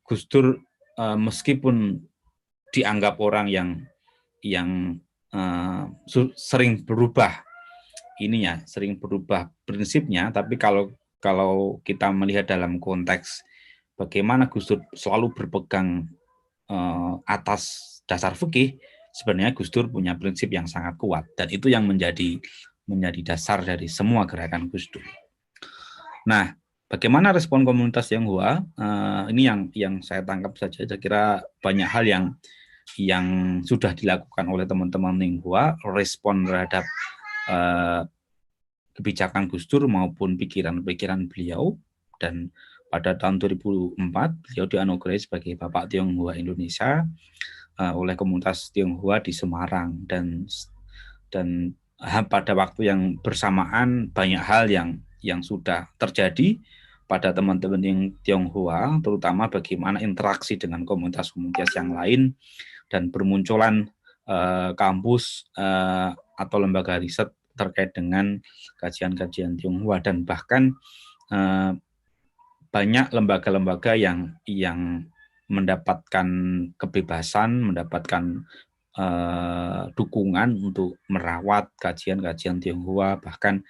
Gus Dur meskipun dianggap orang yang sering berubah prinsipnya, tapi kalau kita melihat dalam konteks bagaimana Gus Dur selalu berpegang atas dasar fikih, sebenarnya Gus Dur punya prinsip yang sangat kuat, dan itu yang menjadi dasar dari semua gerakan Gus Dur. Nah, bagaimana respon komunitas Tionghoa? Ini yang saya tangkap saja. Saya kira banyak hal yang sudah dilakukan oleh teman-teman Tionghoa, respon terhadap kebijakan Gus Dur maupun pikiran-pikiran beliau. Dan pada tahun 2004 beliau dianugerahi sebagai Bapak Tionghoa Indonesia oleh komunitas Tionghoa di Semarang, dan pada waktu yang bersamaan banyak hal yang sudah terjadi pada teman-teman yang Tionghoa, terutama bagaimana interaksi dengan komunitas-komunitas yang lain, dan bermunculan kampus atau lembaga riset terkait dengan kajian-kajian Tionghoa, dan bahkan banyak lembaga-lembaga yang mendapatkan kebebasan, mendapatkan dukungan untuk merawat kajian-kajian Tionghoa, bahkan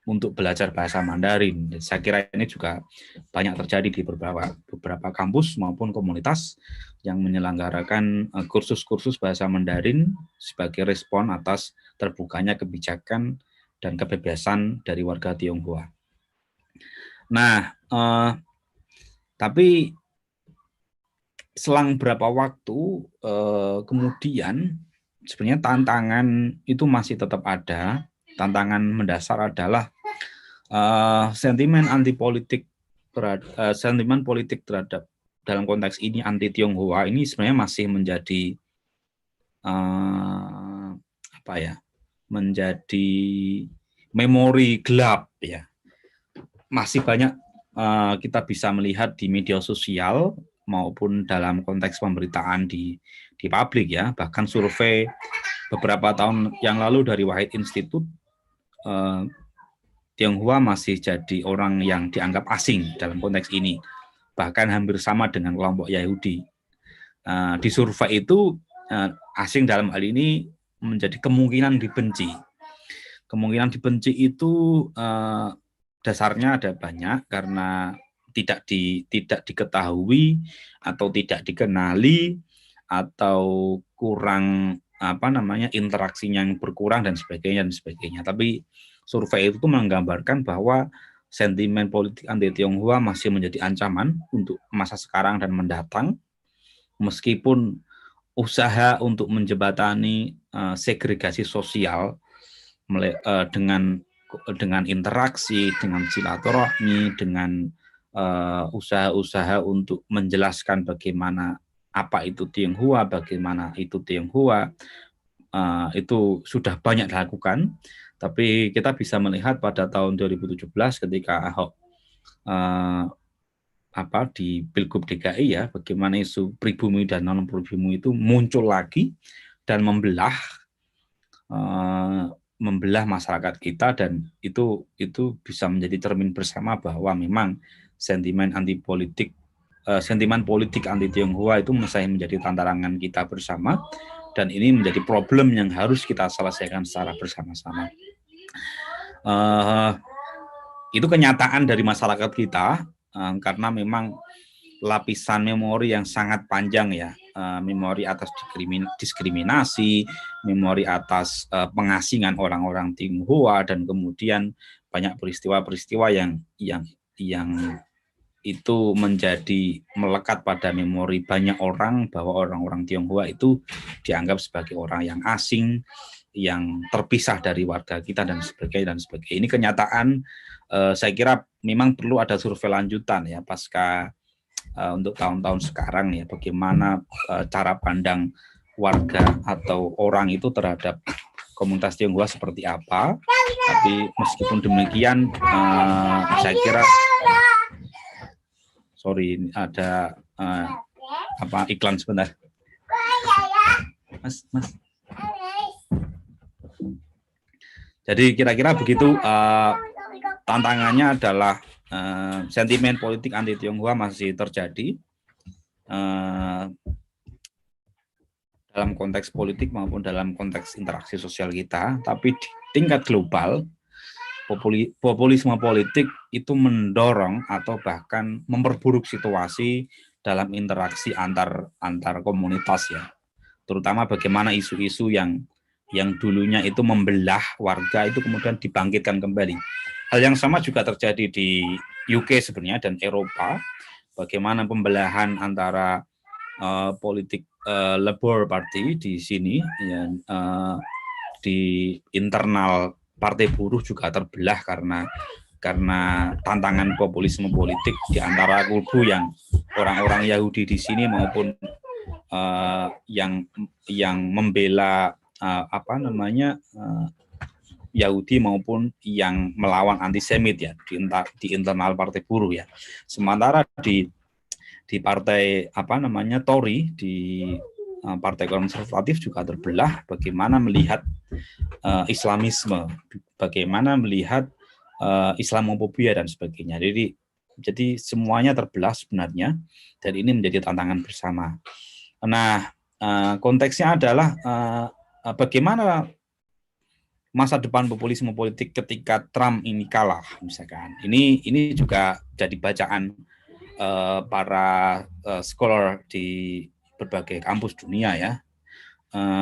untuk belajar bahasa Mandarin. Saya kira ini juga banyak terjadi di beberapa kampus maupun komunitas yang menyelenggarakan kursus-kursus bahasa Mandarin sebagai respon atas terbukanya kebijakan dan kebebasan dari warga Tionghoa. Nah, tapi selang berapa waktu kemudian sebenarnya tantangan itu masih tetap ada. Tantangan mendasar adalah sentimen sentimen politik terhadap, dalam konteks ini anti Tionghoa ini sebenarnya masih menjadi menjadi memori gelap ya. Masih banyak kita bisa melihat di media sosial maupun dalam konteks pemberitaan di publik ya. Bahkan survei beberapa tahun yang lalu dari White Institute, Tionghoa masih jadi orang yang dianggap asing dalam konteks ini, bahkan hampir sama dengan kelompok Yahudi. Di survei itu asing dalam hal ini menjadi kemungkinan dibenci. Kemungkinan dibenci itu dasarnya ada banyak, karena tidak diketahui atau tidak dikenali atau kurang interaksinya yang berkurang dan sebagainya. Tapi survei itu menggambarkan bahwa sentimen politik anti Tionghoa masih menjadi ancaman untuk masa sekarang dan mendatang, meskipun usaha untuk menjembatani segregasi sosial dengan interaksi, dengan silaturahmi, dengan usaha-usaha untuk menjelaskan bagaimana apa itu Tionghoa, bagaimana itu Tionghoa, itu sudah banyak dilakukan. Tapi kita bisa melihat pada tahun 2017 ketika Ahok di Pilgub DKI ya, bagaimana isu pribumi dan non pribumi itu muncul lagi dan membelah masyarakat kita, dan itu bisa menjadi cermin bersama bahwa memang sentimen politik anti Tionghoa itu masih menjadi tantangan kita bersama, dan ini menjadi problem yang harus kita selesaikan secara bersama-sama. Itu kenyataan dari masyarakat kita, karena memang lapisan memori yang sangat panjang ya, memori atas diskriminasi, memori atas pengasingan orang-orang Tionghoa, dan kemudian banyak peristiwa-peristiwa yang itu menjadi melekat pada memori banyak orang, bahwa orang-orang Tionghoa itu dianggap sebagai orang yang asing, yang terpisah dari warga kita dan sebagainya. Ini kenyataan. Saya kira memang perlu ada survei lanjutan ya pasca untuk tahun-tahun sekarang ya, bagaimana cara pandang warga atau orang itu terhadap komunitas Tionghoa seperti apa. Tapi meskipun demikian, saya kira ada iklan sebentar. Mas. Jadi kira-kira begitu. Tantangannya adalah sentimen politik anti Tionghoa masih terjadi dalam konteks politik maupun dalam konteks interaksi sosial kita. Tapi di tingkat global, populisme politik itu mendorong atau bahkan memperburuk situasi dalam interaksi antar komunitas ya. Terutama bagaimana isu-isu yang dulunya itu membelah warga itu kemudian dibangkitkan kembali. Hal yang sama juga terjadi di UK sebenarnya dan Eropa. Bagaimana pembelahan antara politik Labour Party di sini ya, di internal Partai Buruh juga terbelah karena tantangan populisme politik di antara kubu yang orang-orang Yahudi di sini maupun yang membela Yahudi maupun yang melawan antisemit ya di internal Partai Buruh ya. Sementara di partai Tory, di partai konservatif juga terbelah bagaimana melihat Islamisme, bagaimana melihat Islamofobia dan sebagainya. Jadi semuanya terbelah sebenarnya, dan ini menjadi tantangan bersama. Nah, konteksnya adalah bagaimana masa depan populisme politik ketika Trump ini kalah, misalkan. Ini juga jadi bacaan para scholar di berbagai kampus dunia ya.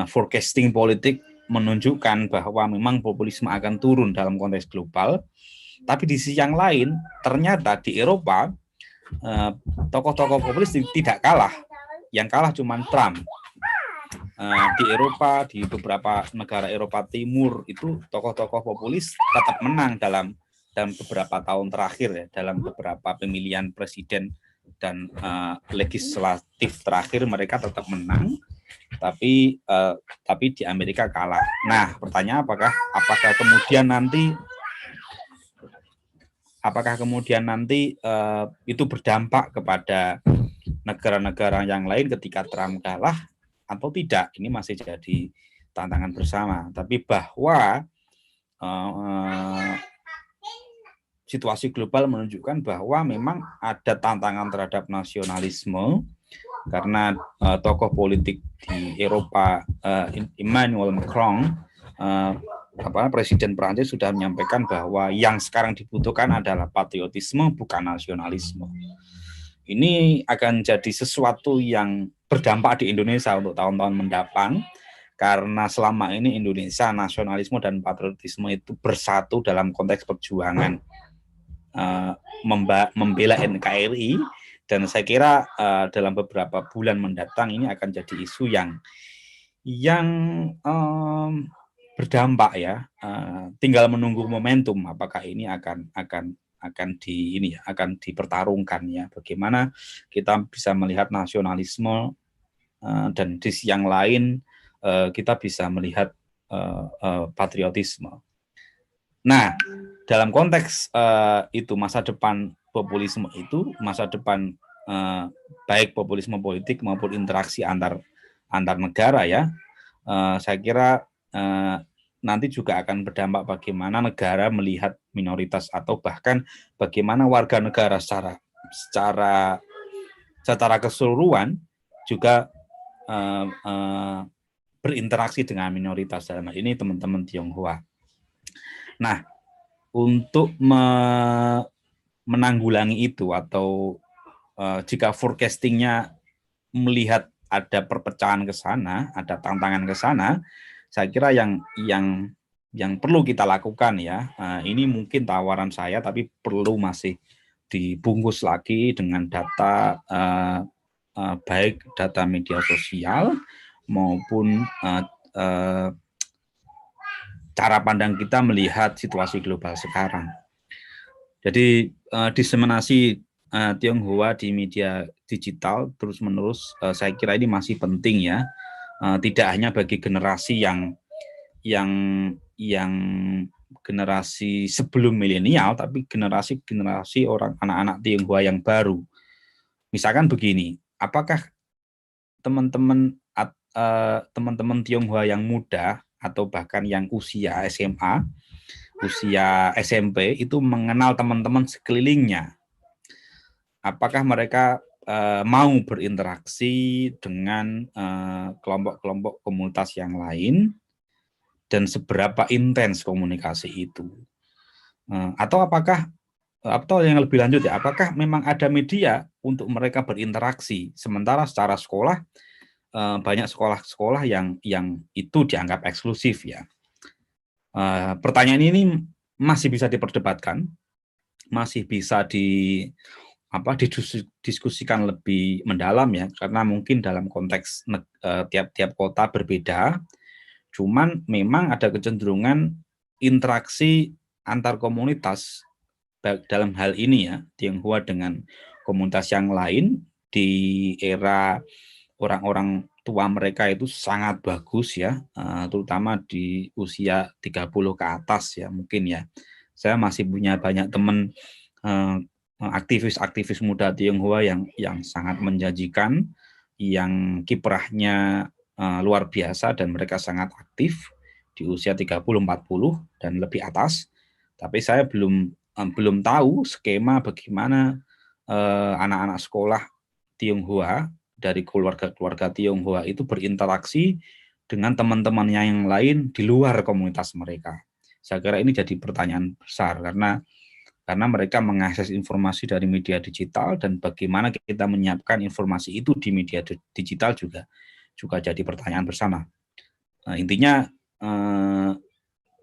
Forecasting politik menunjukkan bahwa memang populisme akan turun dalam konteks global. Tapi di sisi yang lain, ternyata di Eropa tokoh-tokoh populis tidak kalah. Yang kalah cuma Trump. di Eropa, di beberapa negara Eropa Timur itu tokoh-tokoh populis tetap menang dalam beberapa tahun terakhir ya, dalam beberapa pemilihan presiden dan legislatif terakhir mereka tetap menang, tapi di Amerika kalah. Nah, pertanyaan apakah kemudian nanti itu berdampak kepada negara-negara yang lain ketika Trump kalah atau tidak? Ini masih jadi tantangan bersama. Tapi bahwa situasi global menunjukkan bahwa memang ada tantangan terhadap nasionalisme karena tokoh politik di Eropa, Emmanuel Macron, Presiden Prancis sudah menyampaikan bahwa yang sekarang dibutuhkan adalah patriotisme bukan nasionalisme. Ini akan jadi sesuatu yang berdampak di Indonesia untuk tahun-tahun mendatang, karena selama ini Indonesia nasionalisme dan patriotisme itu bersatu dalam konteks perjuangan membela NKRI, dan saya kira dalam beberapa bulan mendatang ini akan jadi isu yang berdampak ya. Tinggal menunggu momentum apakah ini akan dipertarungkan ya, bagaimana kita bisa melihat nasionalisme dan di sisi yang lain kita bisa melihat patriotisme. Nah, dalam konteks itu masa depan populisme itu masa depan baik populisme politik maupun interaksi antar negara ya, saya kira nanti juga akan berdampak bagaimana negara melihat minoritas atau bahkan bagaimana warga negara secara keseluruhan juga berinteraksi dengan minoritas, dalam hal ini teman-teman Tionghoa. Nah, untuk menanggulangi itu atau jika forecastingnya melihat ada perpecahan ke sana, ada tantangan ke sana, saya kira yang perlu kita lakukan ya, ini mungkin tawaran saya, tapi perlu masih dibungkus lagi dengan data baik data media sosial maupun cara pandang kita melihat situasi global sekarang. Jadi diseminasi Tionghoa di media digital terus-menerus, saya kira ini masih penting ya. Tidak hanya bagi generasi yang generasi sebelum milenial, tapi generasi orang anak-anak Tionghoa yang baru. Misalkan begini, apakah teman-teman Tionghoa yang muda atau bahkan yang usia SMA, usia SMP itu mengenal teman-teman sekelilingnya? Apakah mereka mau berinteraksi dengan kelompok-kelompok komunitas yang lain, dan seberapa intens komunikasi itu? Atau yang lebih lanjut ya, apakah memang ada media untuk mereka berinteraksi, sementara secara sekolah banyak sekolah-sekolah yang itu dianggap eksklusif ya. Pertanyaan ini masih bisa diperdebatkan, masih bisa didiskusikan lebih mendalam ya, karena mungkin dalam konteks tiap-tiap kota berbeda. Cuman memang ada kecenderungan interaksi antar komunitas dalam hal ini ya, Tionghoa dengan komunitas yang lain di era orang-orang tua mereka itu sangat bagus ya, terutama di usia 30 ke atas ya mungkin ya. Saya masih punya banyak teman aktivis muda Tionghoa yang sangat menjanjikan, yang kiprahnya luar biasa dan mereka sangat aktif di usia 30, 40 dan lebih atas. Tapi saya belum tahu skema bagaimana anak-anak sekolah Tionghoa dari keluarga Tionghoa itu berinteraksi dengan teman-temannya yang lain di luar komunitas mereka. Saya kira ini jadi pertanyaan besar karena mereka mengakses informasi dari media digital, dan bagaimana kita menyiapkan informasi itu di media digital juga jadi pertanyaan bersama. Intinya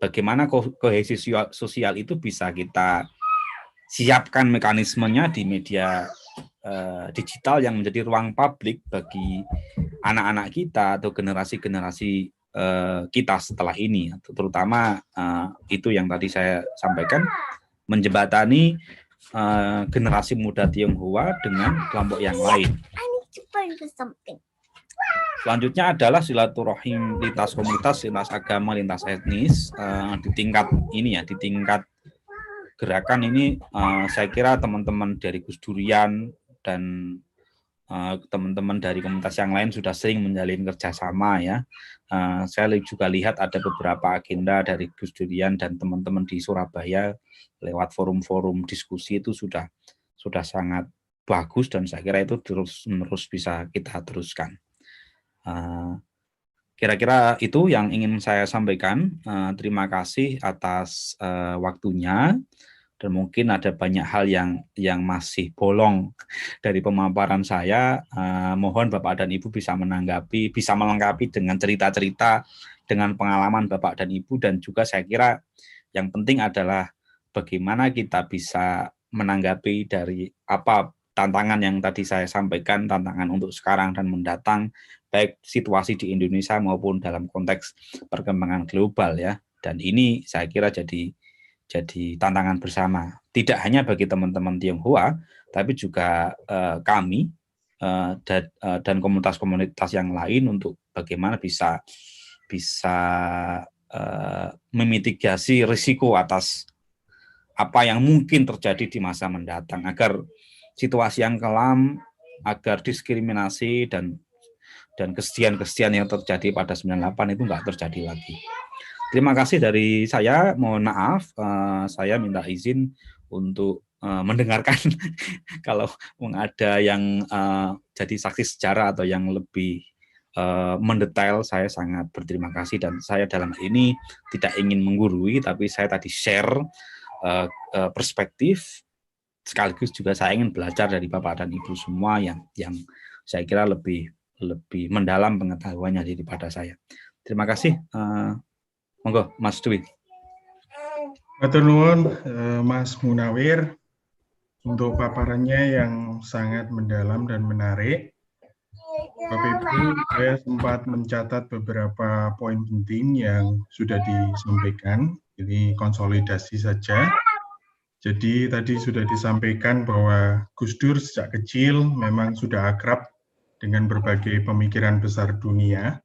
bagaimana kohesi sosial itu bisa kita siapkan mekanismenya di media digital yang menjadi ruang publik bagi anak-anak kita atau generasi-generasi kita setelah ini, terutama itu yang tadi saya sampaikan, menjembatani generasi muda Tionghoa dengan kelompok yang lain. Selanjutnya adalah silaturahim lintas komunitas, lintas agama, lintas etnis di tingkat ini ya, di tingkat gerakan ini saya kira teman-teman dari Gus Durian dan teman-teman dari komunitas yang lain sudah sering menjalin kerjasama ya. Saya juga lihat ada beberapa agenda dari Gus Durian dan teman-teman di Surabaya lewat forum-forum diskusi itu sudah sangat bagus dan saya kira itu terus-menerus bisa kita teruskan. Kira-kira itu yang ingin saya sampaikan. Terima kasih atas waktunya. Dan mungkin ada banyak hal yang masih bolong dari pemaparan saya. Mohon Bapak dan Ibu bisa melengkapi dengan cerita-cerita, dengan pengalaman Bapak dan Ibu, dan juga saya kira yang penting adalah bagaimana kita bisa menanggapi dari apa tantangan yang tadi saya sampaikan, tantangan untuk sekarang dan mendatang, baik situasi di Indonesia maupun dalam konteks perkembangan global ya. Dan ini saya kira jadi tantangan bersama, tidak hanya bagi teman-teman Tionghoa, tapi juga kami dan komunitas-komunitas yang lain untuk bagaimana bisa memitigasi risiko atas apa yang mungkin terjadi di masa mendatang, agar situasi yang kelam, agar diskriminasi dan kesedihan-kesedihan yang terjadi pada 98 itu enggak terjadi lagi. Terima kasih dari saya, mohon maaf, saya minta izin untuk mendengarkan kalau ada yang jadi saksi sejarah atau yang lebih mendetail, saya sangat berterima kasih dan saya dalam ini tidak ingin menggurui, tapi saya tadi share perspektif, sekaligus juga saya ingin belajar dari Bapak dan Ibu semua yang saya kira lebih mendalam pengetahuannya daripada saya. Terima kasih. Monggo, Mas Dwi. Matur nuwun, Mas Munawir, untuk paparannya yang sangat mendalam dan menarik. Bapak Ibu, saya sempat mencatat beberapa poin penting yang sudah disampaikan. Ini konsolidasi saja. Jadi tadi sudah disampaikan bahwa Gus Dur sejak kecil memang sudah akrab dengan berbagai pemikiran besar dunia,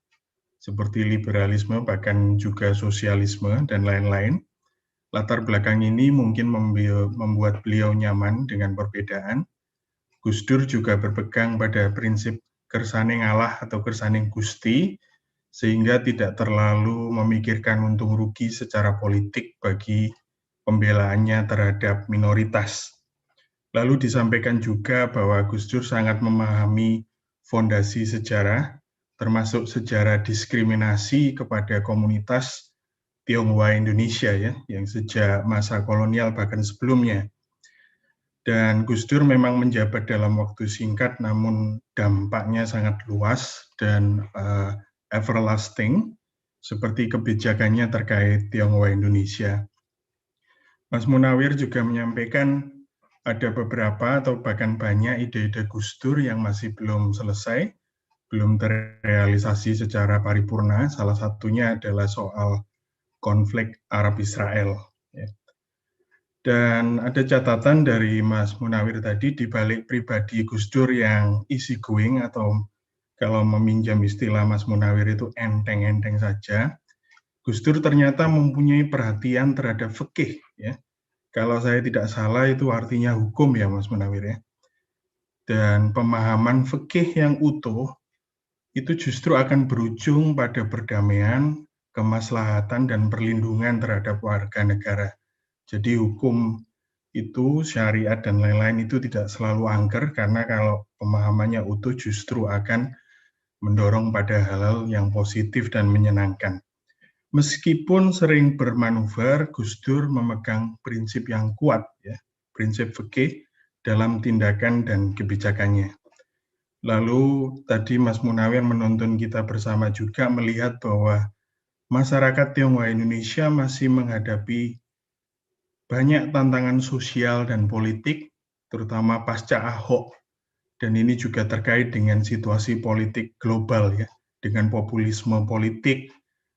seperti liberalisme, bahkan juga sosialisme, dan lain-lain. Latar belakang ini mungkin membuat beliau nyaman dengan perbedaan. Gus Dur juga berpegang pada prinsip kersaning Allah atau kersaning Gusti, sehingga tidak terlalu memikirkan untung rugi secara politik bagi pembelaannya terhadap minoritas. Lalu disampaikan juga bahwa Gus Dur sangat memahami fondasi sejarah, termasuk sejarah diskriminasi kepada komunitas Tionghoa Indonesia ya, yang sejak masa kolonial bahkan sebelumnya. Dan Gus Dur memang menjabat dalam waktu singkat, namun dampaknya sangat luas dan everlasting, seperti kebijakannya terkait Tionghoa Indonesia. Mas Munawir juga menyampaikan ada beberapa atau bahkan banyak ide-ide Gus Dur yang masih belum selesai, belum terrealisasi secara paripurna. Salah satunya adalah soal konflik Arab-Israel. Dan ada catatan dari Mas Munawir tadi, di balik pribadi Gus Dur yang easy going, atau kalau meminjam istilah Mas Munawir itu enteng-enteng saja, Gus Dur ternyata mempunyai perhatian terhadap fikih. Ya. Kalau saya tidak salah itu artinya hukum ya Mas Munawir ya. Dan pemahaman fikih yang utuh itu justru akan berujung pada perdamaian, kemaslahatan, dan perlindungan terhadap warga negara. Jadi hukum itu, syariat, dan lain-lain itu tidak selalu angker, karena kalau pemahamannya utuh justru akan mendorong pada hal-hal yang positif dan menyenangkan. Meskipun sering bermanuver, Gus Dur memegang prinsip yang kuat, ya, prinsip fikih dalam tindakan dan kebijakannya. Lalu tadi Mas Munawir menuntun kita bersama juga melihat bahwa masyarakat Tionghoa Indonesia masih menghadapi banyak tantangan sosial dan politik, terutama pasca Ahok dan ini juga terkait dengan situasi politik global ya, dengan populisme politik,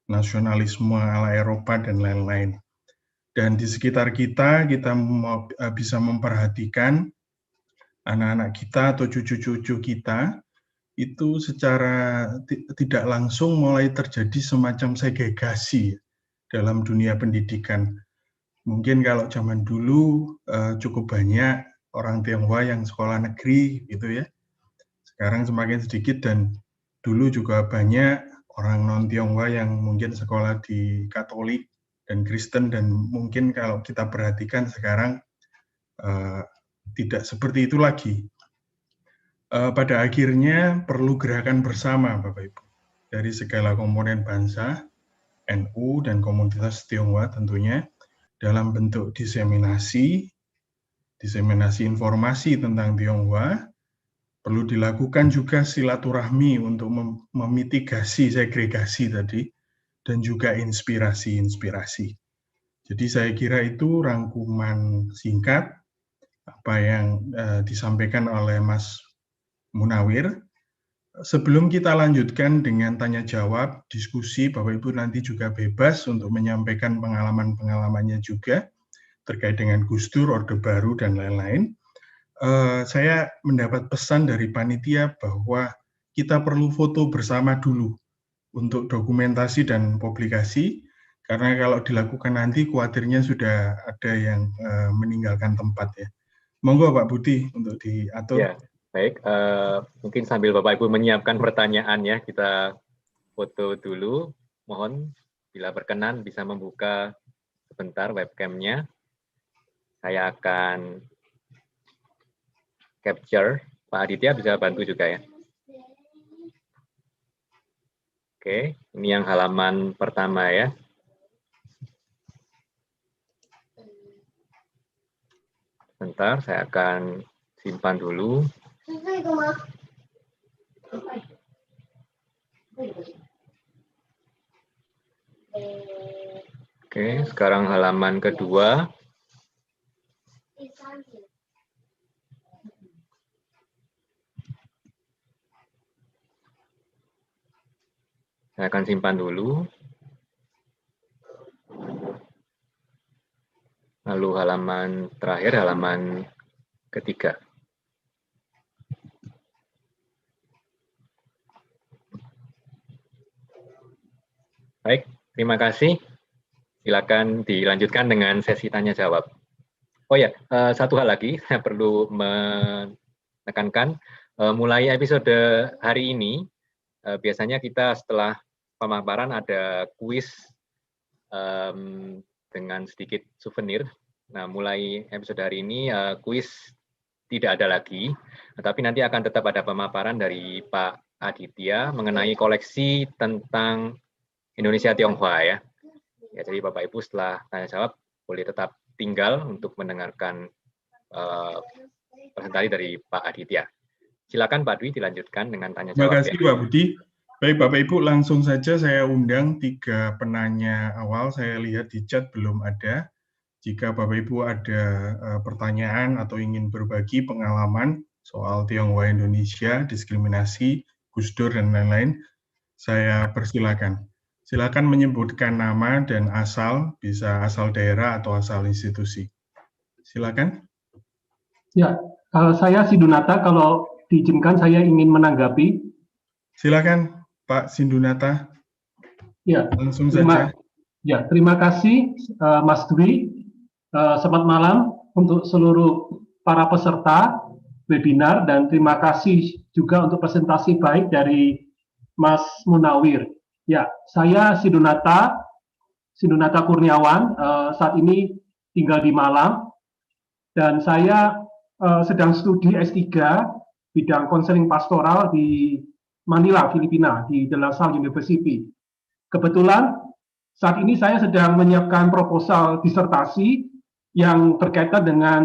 nasionalisme ala Eropa dan lain-lain. Dan di sekitar kita bisa memperhatikan anak-anak kita atau cucu-cucu kita itu secara tidak langsung mulai terjadi semacam segregasi dalam dunia pendidikan. Mungkin kalau zaman dulu cukup banyak orang Tionghoa yang sekolah negeri gitu ya. Sekarang semakin sedikit, dan dulu juga banyak orang non-Tionghoa yang mungkin sekolah di Katolik dan Kristen, dan mungkin kalau kita perhatikan sekarang tidak seperti itu lagi. Pada akhirnya perlu gerakan bersama Bapak Ibu dari segala komponen bangsa, NU dan komunitas Tionghoa tentunya, dalam bentuk diseminasi informasi tentang Tionghoa. Perlu dilakukan juga silaturahmi untuk memitigasi segregasi tadi, dan juga inspirasi-inspirasi. Jadi saya kira itu rangkuman singkat apa yang disampaikan oleh Mas Munawir. Sebelum kita lanjutkan dengan tanya jawab, diskusi, Bapak Ibu nanti juga bebas untuk menyampaikan pengalaman-pengalamannya juga terkait dengan Gus Dur, Orde Baru, dan lain-lain. Saya mendapat pesan dari panitia bahwa kita perlu foto bersama dulu untuk dokumentasi dan publikasi, karena kalau dilakukan nanti khawatirnya sudah ada yang meninggalkan tempat ya. Monggo Pak Budi untuk diatur. Ya, baik. Mungkin sambil Bapak Ibu menyiapkan pertanyaan ya, kita foto dulu. Mohon bila berkenan bisa membuka sebentar webcam-nya. Saya akan capture. Pak Aditya bisa bantu juga ya. Oke, ini yang halaman pertama ya. Sebentar, saya akan simpan dulu. Oke, sekarang halaman kedua. Saya akan simpan dulu. Lalu halaman terakhir, halaman ketiga. Baik, terima kasih. Silakan dilanjutkan dengan sesi tanya jawab. Oh ya, satu hal lagi saya perlu menekankan, mulai episode hari ini, biasanya kita setelah pemaparan ada kuis dengan sedikit souvenir. Nah, mulai episode hari ini kuis tidak ada lagi, tetapi nanti akan tetap ada pemaparan dari Pak Aditya mengenai koleksi tentang Indonesia Tionghoa ya. Ya, jadi Bapak Ibu setelah tanya jawab boleh tetap tinggal untuk mendengarkan presentasi dari Pak Aditya. Silakan Pak Dwi dilanjutkan dengan tanya jawab. Terima kasih Pak Budi. Baik Bapak Ibu, langsung saja saya undang 3 penanya awal. Saya lihat di chat belum ada. Jika Bapak Ibu ada pertanyaan atau ingin berbagi pengalaman soal Tionghoa Indonesia, diskriminasi, Gus Dur dan lain-lain, saya persilakan. Silakan menyebutkan nama dan asal, bisa asal daerah atau asal institusi. Silakan. Ya, kalau saya Sidunata, kalau diizinkan saya ingin menanggapi. Silakan Pak Sindunata. Ya, langsung saja. Ya, terima kasih Mas Dwi. Selamat malam untuk seluruh para peserta webinar, dan terima kasih juga untuk presentasi baik dari Mas Munawir. Ya, saya Sidunata Kurniawan, saat ini tinggal di Malang, dan saya sedang studi S3 bidang konseling pastoral di Manila, Filipina, di De La Salle University. Kebetulan saat ini saya sedang menyiapkan proposal disertasi yang berkaitan dengan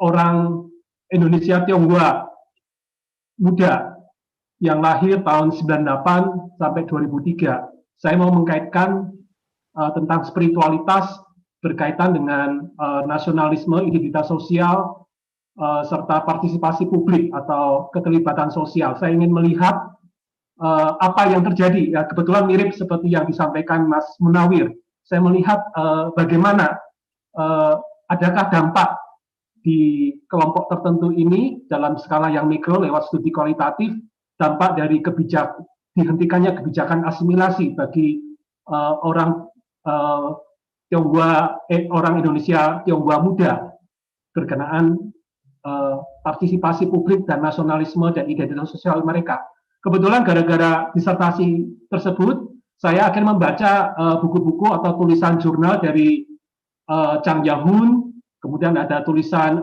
orang Indonesia Tionghoa muda yang lahir tahun 98 sampai 2003. Saya mau mengkaitkan tentang spiritualitas berkaitan dengan nasionalisme, identitas sosial, serta partisipasi publik atau keterlibatan sosial. Saya ingin melihat apa yang terjadi. Ya, kebetulan mirip seperti yang disampaikan Mas Munawir. Saya melihat bagaimana adakah dampak di kelompok tertentu ini dalam skala yang mikro lewat studi kualitatif, dampak dari dihentikannya kebijakan asimilasi bagi orang Tionghoa, orang Indonesia Tionghoa muda berkenaan partisipasi publik dan nasionalisme dan identitas sosial mereka. Kebetulan gara-gara disertasi tersebut, saya akan membaca buku-buku atau tulisan jurnal dari Chang Yahun, kemudian ada tulisan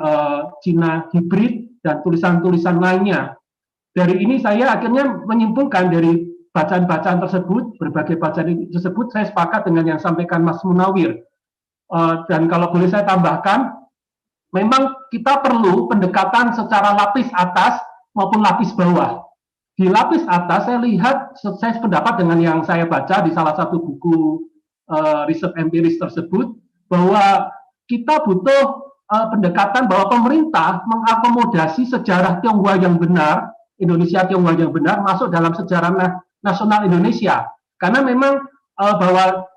Cina hibrid, dan tulisan-tulisan lainnya. Dari ini saya akhirnya menyimpulkan dari bacaan-bacaan tersebut, berbagai bacaan tersebut, saya sepakat dengan yang sampaikan Mas Munawir. Dan kalau boleh saya tambahkan, memang kita perlu pendekatan secara lapis atas maupun lapis bawah. Di lapis atas saya lihat, saya sependapat dengan yang saya baca di salah satu buku riset empiris tersebut, bahwa kita butuh pendekatan bahwa pemerintah mengakomodasi sejarah Tionghoa yang benar, Indonesia Tionghoa yang benar, masuk dalam sejarah nasional Indonesia. Karena memang bahwa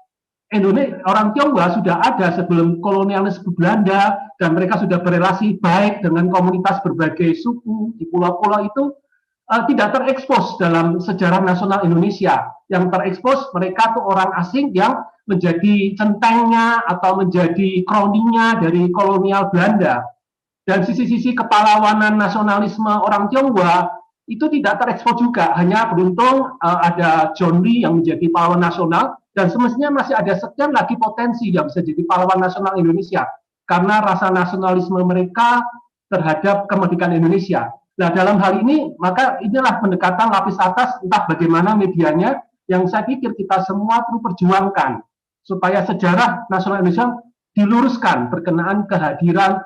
orang Tionghoa sudah ada sebelum kolonialisme Belanda, dan mereka sudah berrelasi baik dengan komunitas berbagai suku di pulau-pulau itu, tidak terekspos dalam sejarah nasional Indonesia. Yang terekspos mereka tuh orang asing yang menjadi centengnya atau menjadi kroninya dari kolonial Belanda. Dan sisi-sisi kepahlawanan nasionalisme orang Tionghoa itu tidak terekspos juga. Hanya beruntung ada John Lee yang menjadi pahlawan nasional, dan semestinya masih ada sekian lagi potensi yang bisa jadi pahlawan nasional Indonesia karena rasa nasionalisme mereka terhadap kemerdekaan Indonesia. Nah, dalam hal ini, maka inilah pendekatan lapis atas, entah bagaimana medianya, yang saya pikir kita semua perlu perjuangkan, supaya sejarah nasional Indonesia diluruskan berkenaan kehadiran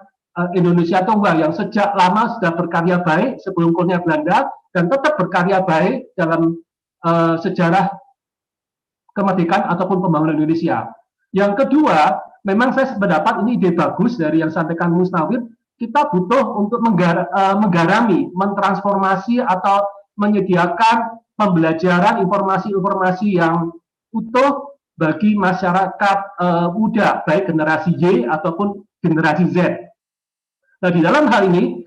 Indonesia Tionghoa yang sejak lama sudah berkarya baik sebelum kolonial Belanda, dan tetap berkarya baik dalam sejarah kemerdekaan ataupun pembangunan Indonesia. Yang kedua, memang saya sependapat ini ide bagus dari yang sampaikan Mus Nawir. Kita butuh untuk menggarami, mentransformasi atau menyediakan pembelajaran informasi-informasi yang utuh bagi masyarakat muda, baik generasi Y ataupun generasi Z. Nah, di dalam hal ini,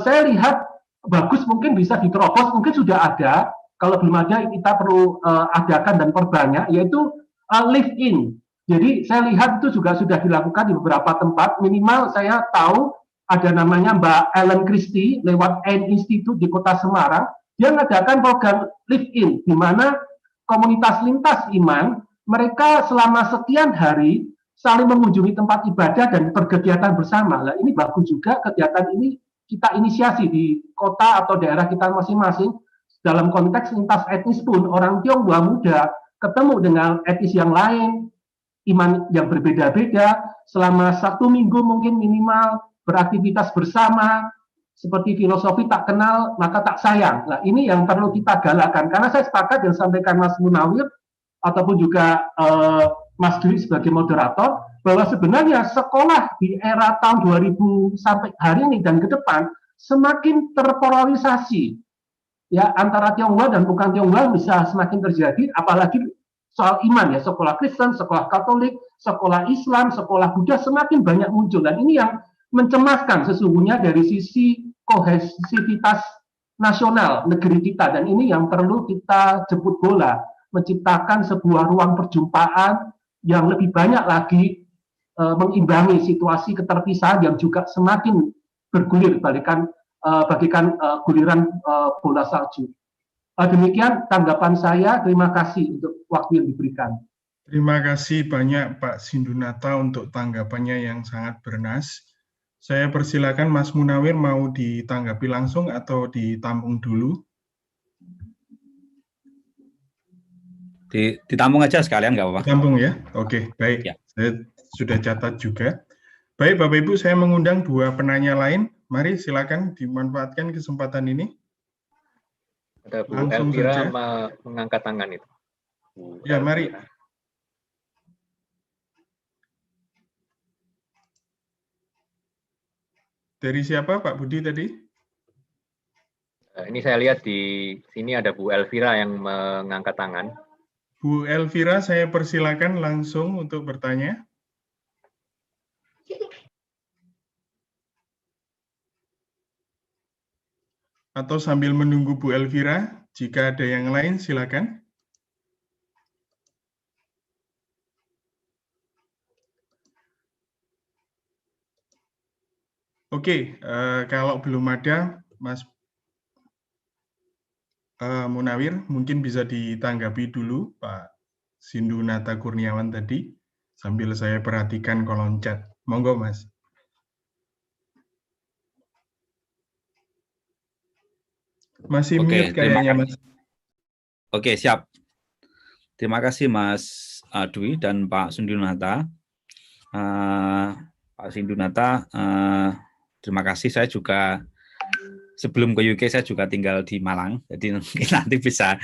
saya lihat bagus mungkin bisa diterobos, mungkin sudah ada, kalau belum ada kita perlu adakan dan perbanyak, yaitu live-in. Jadi saya lihat itu juga sudah dilakukan di beberapa tempat, minimal saya tahu ada namanya Mbak Ellen Christie lewat N Institute di Kota Semarang. Dia mengadakan program live-in, di mana komunitas lintas iman, mereka selama sekian hari saling mengunjungi tempat ibadah dan berkegiatan bersama. Nah, ini bagus juga, kegiatan ini kita inisiasi di kota atau daerah kita masing-masing, dalam konteks lintas etnis pun, orang Tionghoa muda ketemu dengan etnis yang lain, iman yang berbeda-beda, selama 1 minggu mungkin minimal, beraktivitas bersama, seperti filosofi tak kenal maka tak sayang. Nah, ini yang perlu kita galakkan, karena saya sepakat yang sampaikan Mas Munawir ataupun juga Mas Dwi sebagai moderator, bahwa sebenarnya sekolah di era tahun 2000 sampai hari ini dan ke depan semakin terpolarisasi, ya, antara Tionghoa dan bukan Tionghoa bisa semakin terjadi, apalagi soal iman, ya, sekolah Kristen, sekolah Katolik, sekolah Islam, sekolah Buddha semakin banyak muncul, dan ini yang mencemaskan sesungguhnya dari sisi kohesivitas nasional negeri kita, dan ini yang perlu kita jemput bola, menciptakan sebuah ruang perjumpaan yang lebih banyak lagi mengimbangi situasi keterpisahan yang juga semakin bergulir bagikan guliran bola salju. Demikian tanggapan saya, terima kasih untuk waktu yang diberikan. Terima kasih banyak Pak Sindunata untuk tanggapannya yang sangat bernas. Saya persilakan Mas Munawir, mau ditanggapi langsung atau ditampung dulu? Ditampung aja sekalian, nggak apa-apa. Ditampung ya? Oke, baik. Ya. Saya sudah catat juga. Baik, Bapak Ibu, saya mengundang 2 penanya lain. Mari silakan dimanfaatkan kesempatan ini. Ada Bu Elvira mengangkat tangan itu. Ya, mari. Dari siapa Pak Budi tadi? Ini saya lihat di sini ada Bu Elvira yang mengangkat tangan. Bu Elvira, saya persilakan langsung untuk bertanya. Atau sambil menunggu Bu Elvira, jika ada yang lain silakan. Oke, kalau belum ada, Mas Munawir, mungkin bisa ditanggapi dulu Pak Sindu Nata Kurniawan tadi, sambil saya perhatikan kolom chat. Monggo, Mas. Masih mute kayaknya, Mas. Oke, siap. Terima kasih Mas Dwi dan Pak Sindu Nata. Pak Sindu Nata, terima kasih. Saya juga sebelum ke UK saya juga tinggal di Malang, jadi mungkin nanti bisa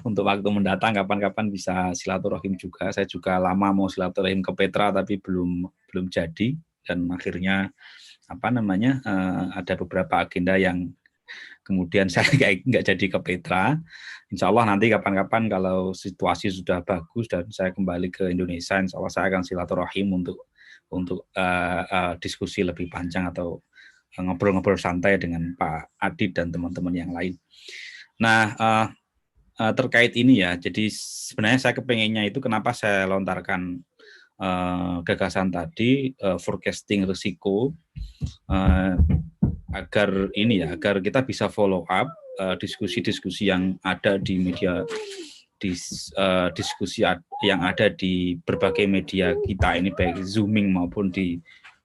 untuk waktu mendatang kapan-kapan bisa silaturahim juga. Saya juga lama mau silaturahim ke Petra tapi belum jadi, dan akhirnya ada beberapa agenda yang kemudian saya nggak jadi ke Petra. Insya Allah nanti kapan-kapan kalau situasi sudah bagus dan saya kembali ke Indonesia, insya Allah saya akan silaturahim untuk diskusi lebih panjang atau ngobrol-ngobrol santai dengan Pak Adit dan teman-teman yang lain. Nah, terkait ini ya, jadi sebenarnya saya kepengennya itu kenapa saya lontarkan gagasan tadi, forecasting risiko, agar kita bisa follow up diskusi-diskusi yang ada di media, diskusi yang ada di berbagai media kita ini, baik Zooming maupun di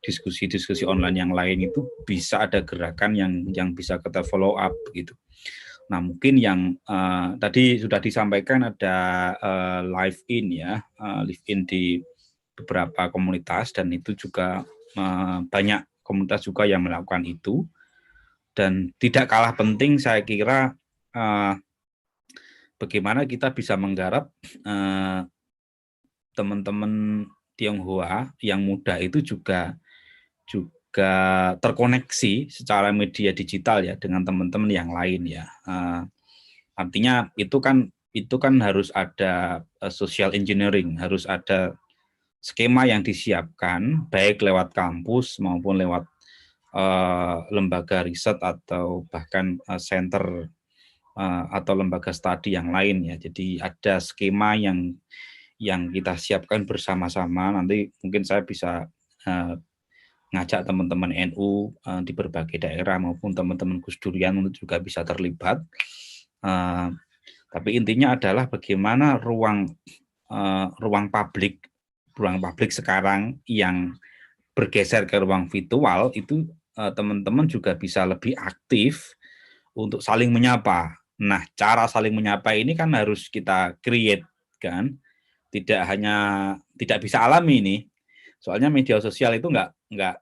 diskusi-diskusi online yang lain, itu bisa ada gerakan yang bisa kita follow up gitu. Nah, mungkin yang tadi sudah disampaikan ada live in ya, live in di beberapa komunitas, dan itu juga banyak komunitas juga yang melakukan itu. Dan tidak kalah penting saya kira bagaimana kita bisa menggarap teman-teman Tionghoa yang muda itu juga terkoneksi secara media digital ya dengan teman-teman yang lain ya. Artinya itu kan harus ada social engineering, harus ada skema yang disiapkan baik lewat kampus maupun lewat lembaga riset atau bahkan center atau lembaga studi yang lain ya. Jadi ada skema yang kita siapkan bersama-sama. Nanti mungkin saya bisa ngajak teman-teman NU di berbagai daerah maupun teman-teman Gus Durian untuk juga bisa terlibat. Tapi intinya adalah bagaimana ruang publik sekarang yang bergeser ke ruang virtual itu teman-teman juga bisa lebih aktif untuk saling menyapa. Nah, cara saling menyapa ini kan harus kita create kan, tidak bisa alami ini. Soalnya media sosial itu nggak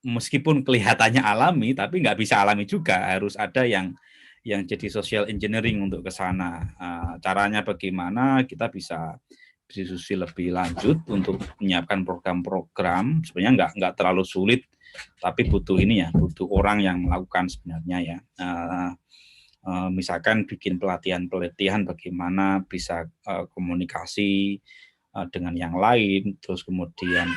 meskipun kelihatannya alami, tapi nggak bisa alami juga. Harus ada yang jadi social engineering untuk ke sana. Caranya bagaimana kita bisa diskusi lebih lanjut untuk menyiapkan program-program. Sebenarnya nggak terlalu sulit, tapi butuh orang yang melakukan sebenarnya ya. Misalkan bikin pelatihan bagaimana bisa komunikasi dengan yang lain, terus kemudian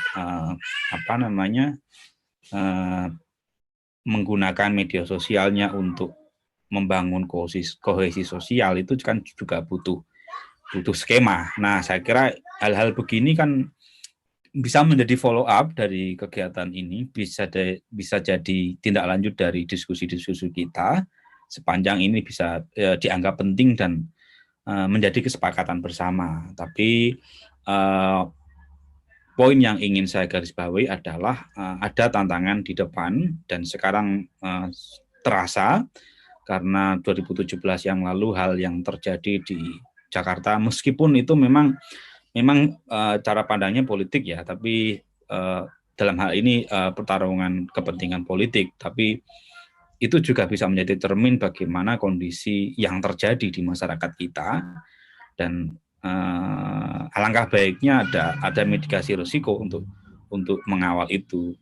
menggunakan media sosialnya untuk membangun kohesi sosial, itu kan juga butuh skema. Nah, saya kira hal-hal begini kan bisa menjadi follow up dari kegiatan ini, bisa jadi tindak lanjut dari diskusi-diskusi kita sepanjang ini bisa dianggap penting dan menjadi kesepakatan bersama. Tapi poin yang ingin saya garis bawahi adalah ada tantangan di depan, dan sekarang terasa karena 2017 yang lalu hal yang terjadi di Jakarta, meskipun itu memang cara pandangnya politik ya, tapi dalam hal ini pertarungan kepentingan politik, tapi itu juga bisa menjadi cermin bagaimana kondisi yang terjadi di masyarakat kita, dan alangkah baiknya ada mitigasi risiko untuk mengawal itu.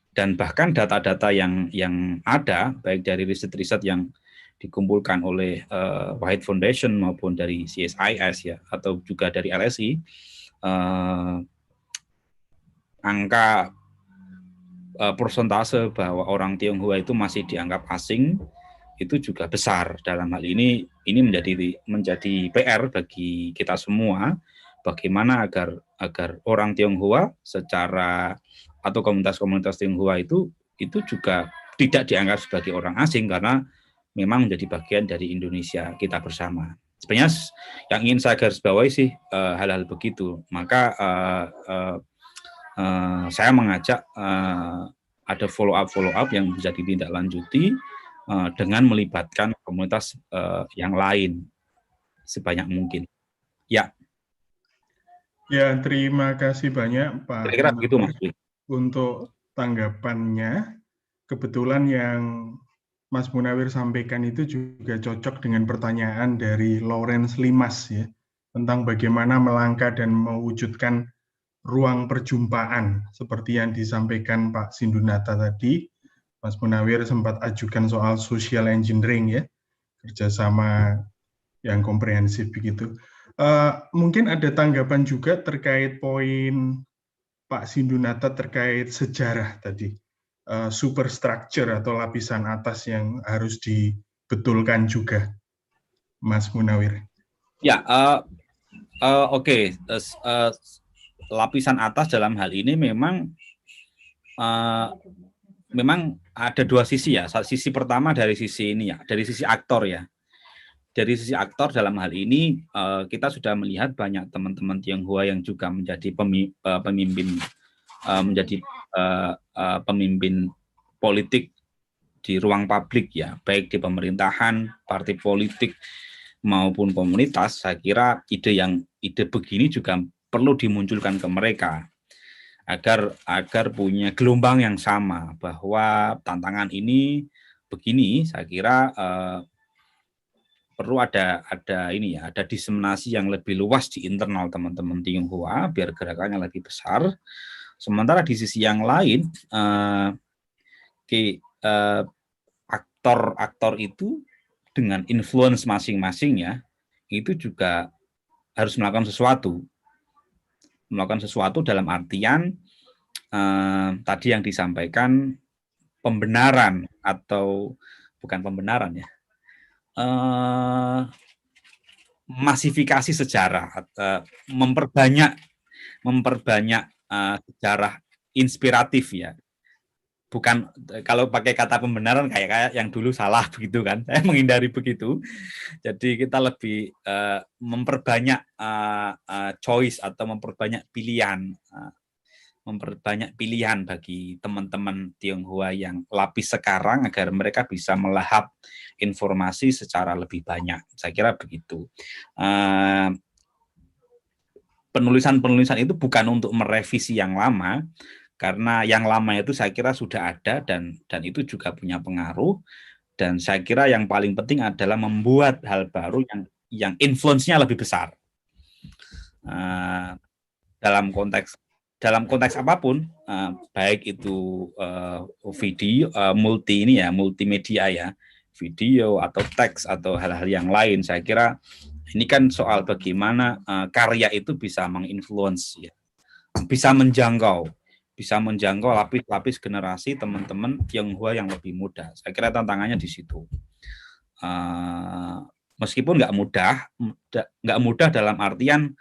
Dan bahkan data-data yang ada, baik dari riset-riset yang dikumpulkan oleh White Foundation maupun dari CSIS ya, atau juga dari LSI, angka persentase bahwa orang Tionghoa itu masih dianggap asing itu juga besar. Dalam hal ini menjadi PR bagi kita semua, bagaimana agar orang Tionghoa secara atau komunitas-komunitas Tionghoa itu juga tidak dianggap sebagai orang asing, karena memang menjadi bagian dari Indonesia kita bersama. Sebenarnya yang ingin saya garis bawahi sih hal-hal begitu. Maka saya mengajak ada follow up yang bisa ditindaklanjuti dengan melibatkan komunitas yang lain sebanyak mungkin. Ya. Ya, terima kasih banyak Pak. Kira-kira begitu, Mas. Untuk tanggapannya. Kebetulan yang Mas Munawir sampaikan itu juga cocok dengan pertanyaan dari Lawrence Limas ya, tentang bagaimana melangkah dan mewujudkan ruang perjumpaan seperti yang disampaikan Pak Sindunata tadi. Mas Munawir sempat ajukan soal social engineering ya, kerjasama yang komprehensif begitu. Mungkin ada tanggapan juga terkait poin Pak Sindunata terkait sejarah tadi. Superstructure atau lapisan atas yang harus dibetulkan juga, Mas Munawir. Ya, oke. Lapisan atas dalam hal ini memang ada dua sisi ya. Sisi pertama dari sisi ini ya, dari sisi aktor ya. Dari sisi aktor dalam hal ini kita sudah melihat banyak teman-teman Tionghoa yang juga menjadi pemimpin pemimpin politik di ruang publik ya, baik di pemerintahan, partai politik maupun komunitas. Saya kira ide begini juga perlu dimunculkan ke mereka agar punya gelombang yang sama, bahwa tantangan ini begini. Saya kira perlu ada diseminasi yang lebih luas di internal teman-teman Tionghoa biar gerakannya lebih besar. Sementara di sisi yang lain, aktor itu dengan influence masing-masing ya, itu juga harus melakukan sesuatu dalam artian tadi yang disampaikan pembenaran atau bukan pembenaran ya, masifikasi sejarah, memperbanyak sejarah inspiratif ya. Bukan, kalau pakai kata pembenaran kayak yang dulu salah begitu kan, saya menghindari begitu. Jadi kita lebih memperbanyak choice atau memperbanyak pilihan bagi teman-teman Tionghoa yang lapis sekarang, agar mereka bisa melahap informasi secara lebih banyak. Saya kira begitu. Penulisan itu bukan untuk merevisi yang lama, karena yang lama itu saya kira sudah ada dan itu juga punya pengaruh. Dan saya kira yang paling penting adalah membuat hal baru yang influence-nya lebih besar. Dalam konteks apapun, baik itu video, multimedia ya, video atau teks atau hal-hal yang lain. Saya kira ini kan soal bagaimana karya itu bisa menginfluence ya, bisa menjangkau lapis-lapis generasi teman-teman Tionghoa yang lebih muda. Saya kira tantangannya di situ. Meskipun nggak mudah dalam artian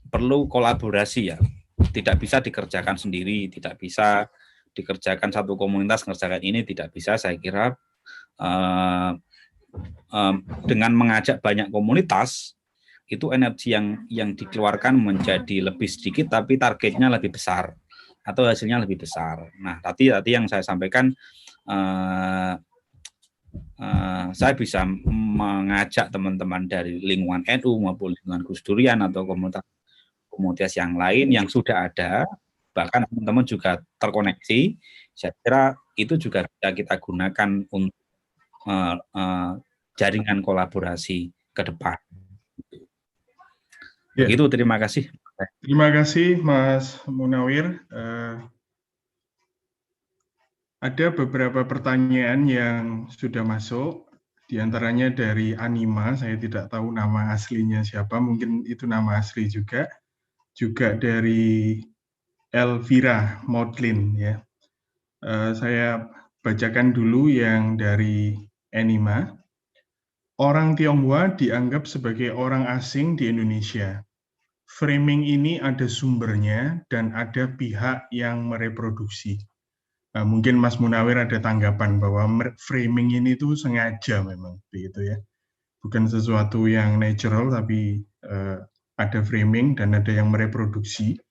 perlu kolaborasi ya. Tidak bisa dikerjakan sendiri, tidak bisa dikerjakan satu komunitas mengerjakan ini, tidak bisa. Saya kira dengan mengajak banyak komunitas, itu energi yang dikeluarkan menjadi lebih sedikit, tapi targetnya lebih besar atau hasilnya lebih besar. Nah, tadi yang saya sampaikan, saya bisa mengajak teman-teman dari lingkungan NU maupun lingkungan Gus Durian atau komunitas yang lain yang sudah ada, bahkan teman-teman juga terkoneksi. Saya kira itu juga bisa kita gunakan untuk jaringan kolaborasi ke depan. Begitu, terima kasih. Terima kasih Mas Munawir. Ada beberapa pertanyaan yang sudah masuk, diantaranya dari Anima, saya tidak tahu nama aslinya siapa, mungkin itu nama asli juga. Juga dari Elvira Modlin, ya. Saya bacakan dulu yang dari Anima. Orang Tionghoa dianggap sebagai orang asing di Indonesia. Framing ini ada sumbernya dan ada pihak yang mereproduksi. Mungkin Mas Munawir ada tanggapan bahwa framing ini tuh sengaja memang, begitu ya. Bukan sesuatu yang natural, tapi ada framing dan ada yang mereproduksi.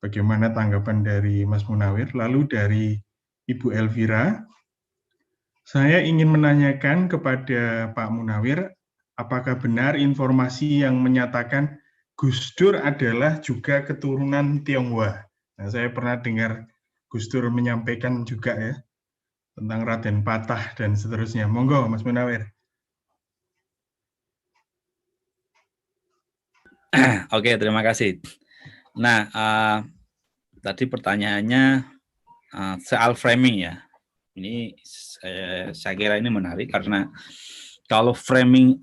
Bagaimana tanggapan dari Mas Munawir? Lalu dari Ibu Elvira, saya ingin menanyakan kepada Pak Munawir, apakah benar informasi yang menyatakan Gus Dur adalah juga keturunan Tionghoa? Nah, saya pernah dengar Gus Dur menyampaikan juga ya, tentang Raden Patah dan seterusnya. Monggo, Mas Munawir. Oke, terima kasih. Nah, tadi pertanyaannya soal framing ya. Ini saya kira ini menarik karena kalau framing,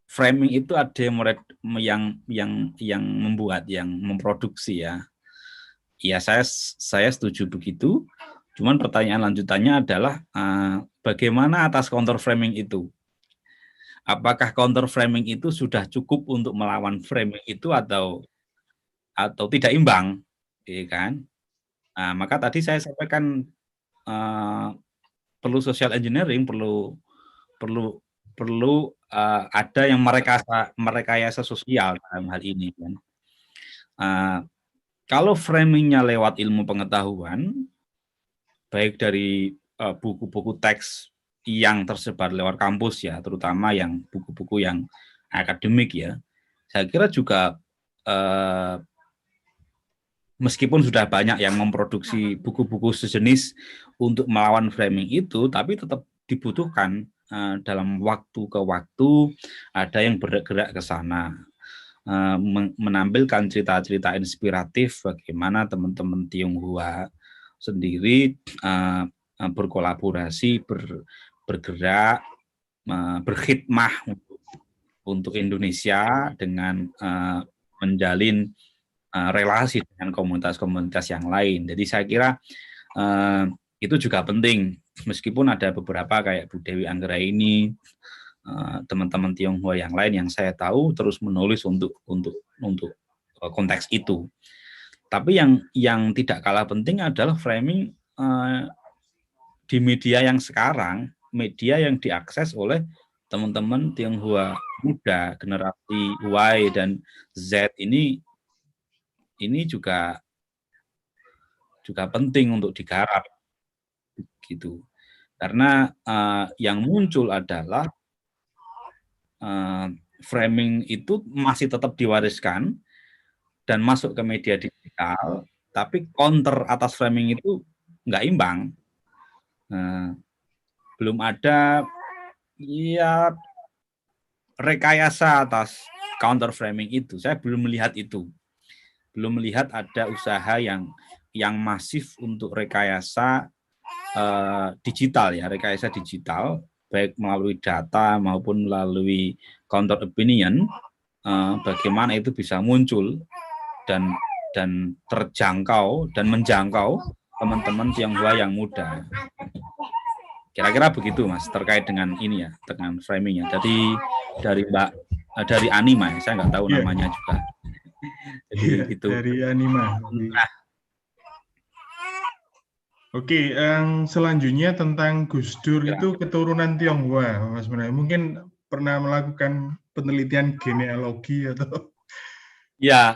framing itu ada yang membuat, yang memproduksi ya. Ya, saya setuju begitu. Cuman pertanyaan lanjutannya adalah bagaimana atas counter framing itu? Apakah counter framing itu sudah cukup untuk melawan framing itu atau tidak imbang, ya kan? Nah, maka tadi saya sampaikan perlu social engineering, perlu ada yang merekayasa sosial dalam hal ini kan. Kalau framingnya lewat ilmu pengetahuan, baik dari buku-buku teks yang tersebar lewat kampus ya, terutama yang buku-buku yang akademik ya, saya kira juga meskipun sudah banyak yang memproduksi buku-buku sejenis untuk melawan framing itu, tapi tetap dibutuhkan dalam waktu ke waktu ada yang bergerak ke sana, menampilkan cerita-cerita inspiratif bagaimana teman-teman Tionghoa sendiri berkolaborasi, bergerak, berkhidmah untuk Indonesia dengan menjalin relasi dengan komunitas-komunitas yang lain. Jadi saya kira itu juga penting, meskipun ada beberapa kayak Bu Dewi Anggraini, teman-teman Tionghoa yang lain yang saya tahu terus menulis untuk konteks itu. Tapi yang tidak kalah penting adalah framing di media yang sekarang, media yang diakses oleh teman-teman Tionghoa muda, generasi Y dan Z ini juga penting untuk digarap gitu. Karena yang muncul adalah framing itu masih tetap diwariskan dan masuk ke media digital, tapi counter atas framing itu nggak imbang. Belum ada ya rekayasa atas counter framing itu. Saya belum melihat itu. Belum melihat ada usaha yang masif untuk rekayasa digital ya, rekayasa digital baik melalui data maupun melalui counter opinion, bagaimana itu bisa muncul dan terjangkau dan menjangkau teman-teman Tionghoa yang muda. Kira-kira begitu Mas, terkait dengan ini ya, dengan framingnya. Dari Anima ya, saya nggak tahu namanya juga. Jadi itu dari Anima. Nah. Oke, yang selanjutnya tentang Gus Dur itu keturunan Tionghoa, Mas Munawir. Mungkin pernah melakukan penelitian genealogi atau? Ya,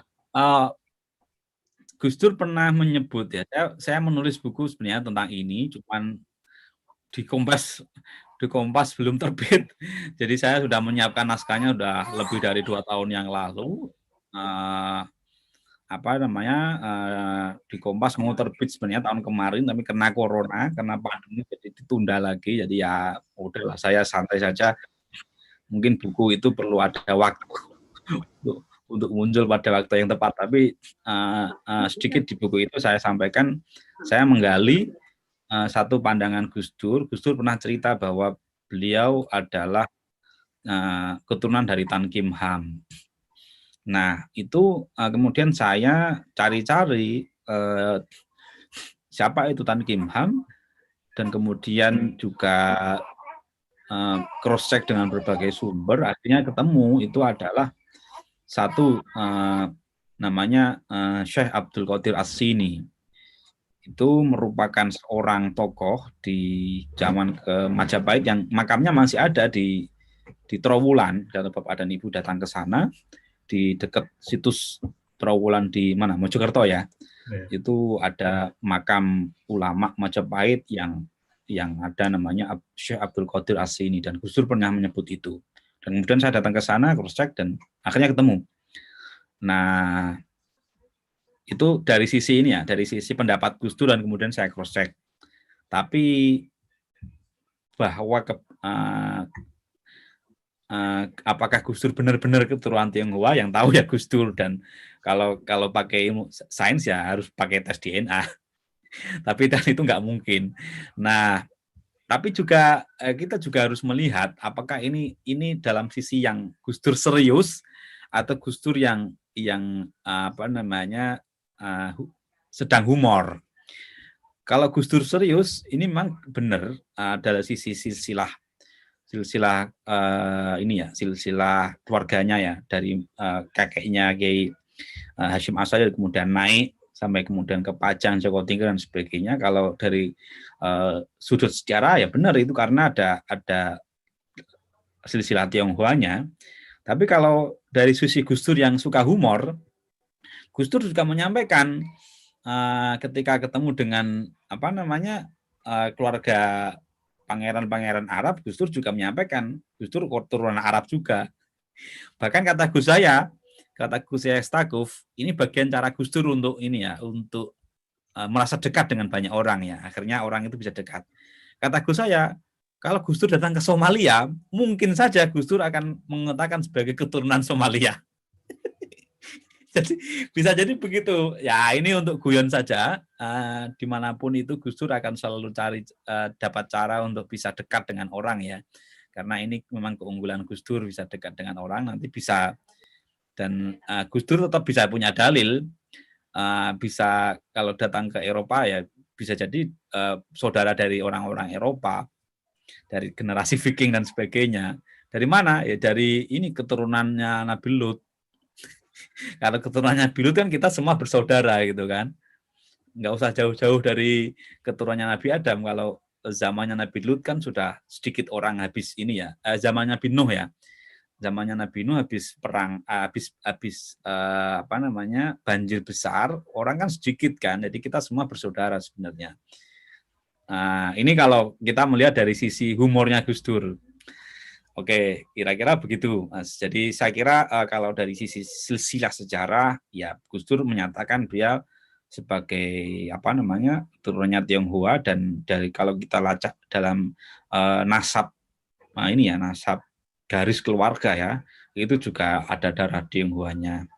Gus Dur pernah menyebut ya. Saya menulis buku sebenarnya tentang ini, cuman di Kompas belum terbit. Jadi saya sudah menyiapkan naskahnya sudah lebih dari 2 tahun yang lalu. Di Kompas mau terbit sebenarnya tahun kemarin, tapi kena corona, kena pandemi, jadi ditunda lagi. Jadi ya udahlah, saya santai saja. Mungkin buku itu perlu ada waktu untuk muncul pada waktu yang tepat. Tapi sedikit di buku itu saya sampaikan saya menggali satu pandangan Gus Dur. Gus Dur pernah cerita bahwa beliau adalah keturunan dari Tan Kim Ham. Nah, itu kemudian saya cari-cari siapa itu Tan Kim Ham, dan kemudian juga cross-check dengan berbagai sumber, akhirnya ketemu itu adalah satu namanya Syekh Abdul Qadir As-Sini. Itu merupakan seorang tokoh di zaman ke Majapahit yang makamnya masih ada di Trowulan. Kalau Bapak dan Ibu datang ke sana, di dekat situs Trowulan di mana? Mojokerto ya. Itu ada makam ulama Majapahit yang ada namanya Syekh Abdul Qadir As-Sini, dan Gus Dur pernah menyebut itu. Dan kemudian saya datang ke sana, cross-check, dan akhirnya ketemu. Nah, itu dari sisi ini ya, dari sisi pendapat Gus Dur, dan kemudian saya cross-check. Tapi bahwa apakah Gus Dur benar-benar keturunan Tionghoa, yang tahu ya Gus Dur, dan kalau pakai ilmu sains ya harus pakai tes DNA. Tapi itu nggak mungkin. Nah, tapi juga kita juga harus melihat apakah ini dalam sisi yang Gus Dur serius atau Gus Dur yang apa namanya sedang humor. Kalau Gus Dur serius, ini memang benar dari sisi silsilah ini ya, silsilah keluarganya ya, dari kakeknya Kiai Hasyim Asy'ari, kemudian naik sampai kemudian ke Pajang, Joko Tingkir, dan sebagainya. Kalau dari sudut sejarah ya benar itu karena ada silsilah Tionghoanya. Tapi kalau dari sisi Gus Dur yang suka humor, Gus Dur juga menyampaikan ketika ketemu dengan apa namanya keluarga pangeran-pangeran Arab, Gus Dur juga menyampaikan Gus Dur keturunan Arab juga. Bahkan kata Gus saya Stakuf, ini bagian cara Gus Dur untuk ini ya, untuk merasa dekat dengan banyak orang ya. Akhirnya orang itu bisa dekat. Kata Gus saya, kalau Gus Dur datang ke Somalia, mungkin saja Gus Dur akan mengatakan sebagai keturunan Somalia. Jadi bisa jadi begitu. Ya ini untuk guyon saja. Dimanapun itu Gus Dur akan selalu cari dapat cara untuk bisa dekat dengan orang ya. Karena ini memang keunggulan Gus Dur, bisa dekat dengan orang, nanti bisa. Dan Gus Dur tetap bisa punya dalil, bisa kalau datang ke Eropa ya bisa jadi saudara dari orang-orang Eropa, dari generasi Viking dan sebagainya. Dari mana? Ya dari ini keturunannya Nabi Lut. Kalau keturunannya Nabi Lut kan kita semua bersaudara gitu kan. Nggak usah jauh-jauh dari keturunannya Nabi Adam. Kalau zamannya Nabi Lut kan sudah sedikit orang habis ini ya. Zamannya Nabi Nuh ya. Zamannya Nabi Nuh habis perang, habis apa namanya banjir besar, orang kan sedikit kan, jadi kita semua bersaudara sebenarnya. Ini kalau kita melihat dari sisi humornya Gus Dur. Oke, kira-kira begitu, Mas. Jadi saya kira kalau dari sisi silsilah sejarah, ya Gus Dur menyatakan dia sebagai apa namanya turunannya Tionghoa, dan dari kalau kita lacak dalam nasab, ini ya nasab garis keluarga ya, itu juga ada darah Tionghoanya.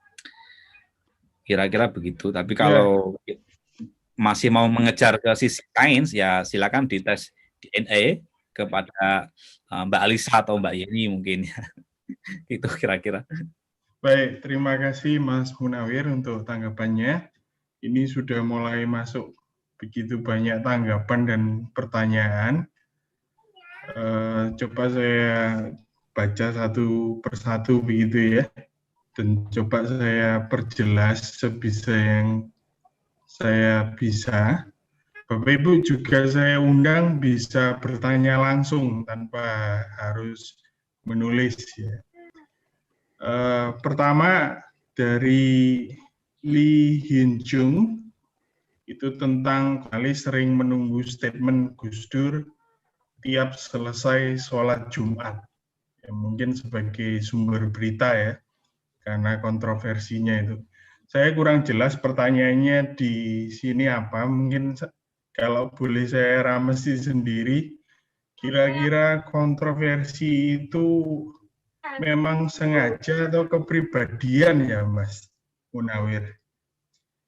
Kira-kira begitu. Tapi kalau masih mau mengejar ke sisi sains, ya silakan dites DNA kepada Mbak Alisa atau Mbak Yeni mungkin. Itu kira-kira. Baik, terima kasih Mas Munawir untuk tanggapannya. Ini sudah mulai masuk begitu banyak tanggapan dan pertanyaan. Coba saya baca satu persatu begitu ya, dan coba saya perjelas sebisa yang saya bisa. Bapak Ibu juga saya undang bisa bertanya langsung tanpa harus menulis ya. Pertama dari Lee Hin Chung, itu tentang kali sering menunggu statement Gus Dur tiap selesai sholat Jumat. Ya, mungkin sebagai sumber berita ya, karena kontroversinya itu. Saya kurang jelas pertanyaannya di sini apa, mungkin kalau boleh saya ramesi sendiri, kira-kira kontroversi itu memang sengaja atau kepribadian ya Mas Munawir?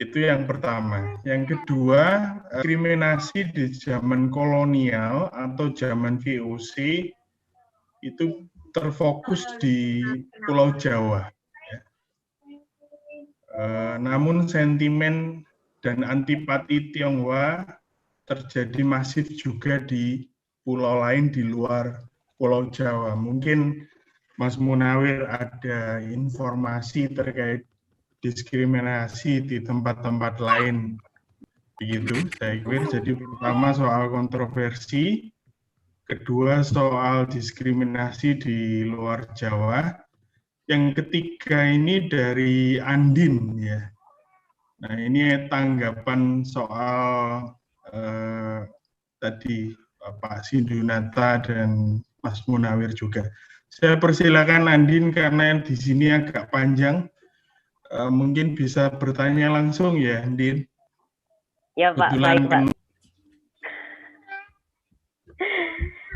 Itu yang pertama. Yang kedua, diskriminasi di zaman kolonial atau zaman VOC itu terfokus di Pulau Jawa. Ya. Namun sentimen dan antipati Tionghoa terjadi masif juga di pulau lain di luar Pulau Jawa. Mungkin Mas Munawir ada informasi terkait diskriminasi di tempat-tempat lain, begitu saya kira. Jadi pertama soal kontroversi, kedua soal diskriminasi di luar Jawa, yang ketiga ini dari Andin ya. Nah ini tanggapan soal tadi Pak Sindunata dan Mas Munawir juga. Saya persilakan Andin karena di sini agak panjang. Mungkin bisa bertanya langsung ya, Andin. Ya Pak, baik Pak.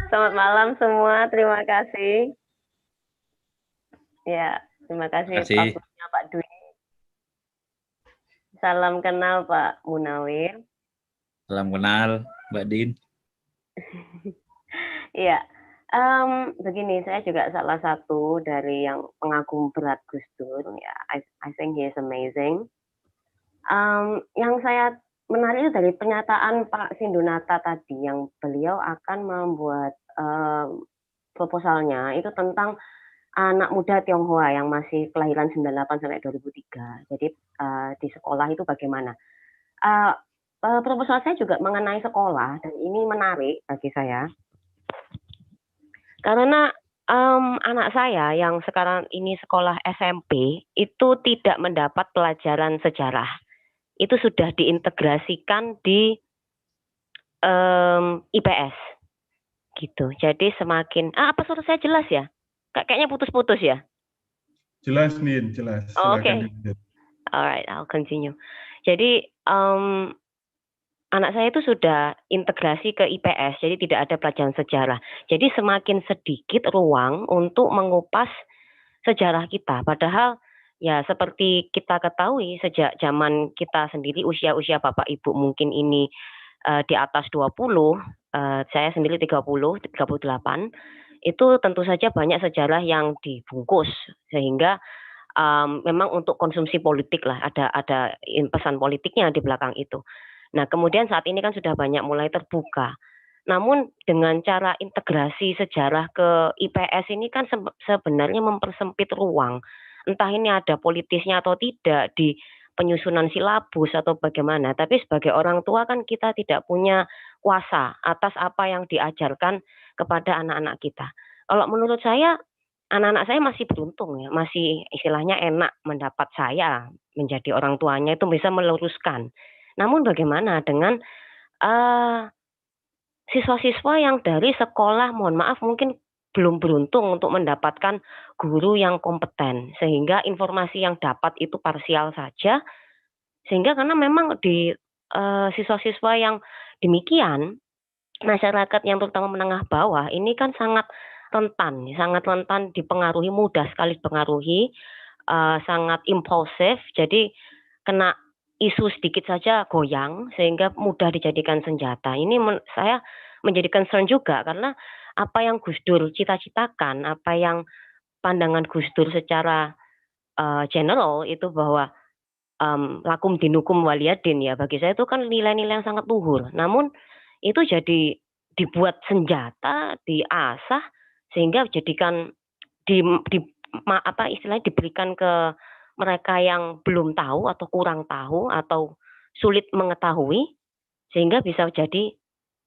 Selamat malam semua, terima kasih. Ya, terima kasih waktunya Pak Dwi. Salam kenal Pak Munawir. Salam kenal Mbak Din. Iya. Begini, saya juga salah satu dari yang pengagum berat Gus Dur. Ya, I think he is amazing. Yang saya menarik itu dari pernyataan Pak Sindunata tadi, yang beliau akan membuat proposalnya itu tentang anak muda Tionghoa yang masih kelahiran 98 sampai 2003. Jadi di sekolah itu bagaimana? Proposal saya juga mengenai sekolah, dan ini menarik bagi saya. Karena anak saya yang sekarang ini sekolah SMP itu tidak mendapat pelajaran sejarah. Itu sudah diintegrasikan di IPS, gitu. Jadi semakin apa suara saya jelas ya? Kayaknya putus-putus ya? Jelas nih, jelas. Oh, oke. Alright, I'll continue. Jadi anak saya itu sudah integrasi ke IPS, jadi tidak ada pelajaran sejarah. Jadi semakin sedikit ruang untuk mengupas sejarah kita. Padahal ya seperti kita ketahui sejak zaman kita sendiri, usia-usia Bapak Ibu mungkin ini di atas 20, saya sendiri 30, 38, itu tentu saja banyak sejarah yang dibungkus. Sehingga memang untuk konsumsi politik lah, ada pesan politiknya di belakang itu. Nah, kemudian saat ini kan sudah banyak mulai terbuka. Namun dengan cara integrasi sejarah ke IPS ini kan sebenarnya mempersempit ruang. Entah ini ada politisnya atau tidak di penyusunan silabus atau bagaimana. Tapi sebagai orang tua kan kita tidak punya kuasa atas apa yang diajarkan kepada anak-anak kita. Kalau menurut saya, anak-anak saya masih beruntung ya, masih istilahnya enak mendapat saya menjadi orang tuanya itu bisa meluruskan. Namun bagaimana dengan siswa-siswa yang dari sekolah, mohon maaf mungkin belum beruntung untuk mendapatkan guru yang kompeten, sehingga informasi yang dapat itu parsial saja, sehingga karena memang di siswa-siswa yang demikian, masyarakat yang terutama menengah bawah ini kan sangat rentan dipengaruhi, mudah sekali dipengaruhi, sangat impulsif, jadi kena isu sedikit saja goyang sehingga mudah dijadikan senjata. Ini saya menjadi concern juga karena apa yang Gus Dur cita-citakan, apa yang pandangan Gus Dur secara general itu bahwa lakum dinukum waliyadin ya, bagi saya itu kan nilai-nilai yang sangat luhur. Namun itu jadi dibuat senjata, diasah sehingga dijadikan istilahnya diberikan ke mereka yang belum tahu atau kurang tahu atau sulit mengetahui, sehingga bisa jadi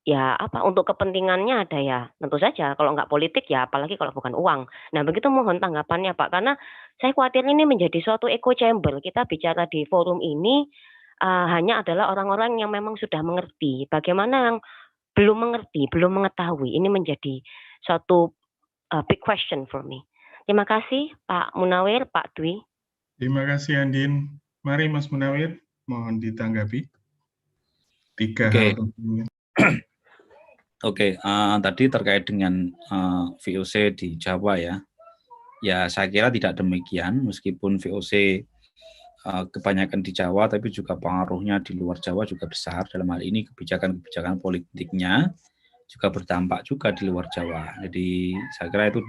ya untuk kepentingannya ada ya tentu saja, kalau nggak politik ya apalagi kalau bukan uang. Nah begitu, mohon tanggapannya Pak, karena saya khawatir ini menjadi suatu echo chamber. Kita bicara di forum ini hanya adalah orang-orang yang memang sudah mengerti. Bagaimana yang belum mengerti, belum mengetahui, ini menjadi suatu big question for me. Terima kasih Pak Munawir, Pak Dwi. Terima kasih Andin. Mari Mas Munawir, mohon ditanggapi. 3 hal penting. Oke, tadi terkait dengan VOC di Jawa ya. Ya saya kira tidak demikian, meskipun VOC kebanyakan di Jawa, tapi juga pengaruhnya di luar Jawa juga besar. Dalam hal ini kebijakan-kebijakan politiknya juga berdampak juga di luar Jawa. Jadi saya kira itu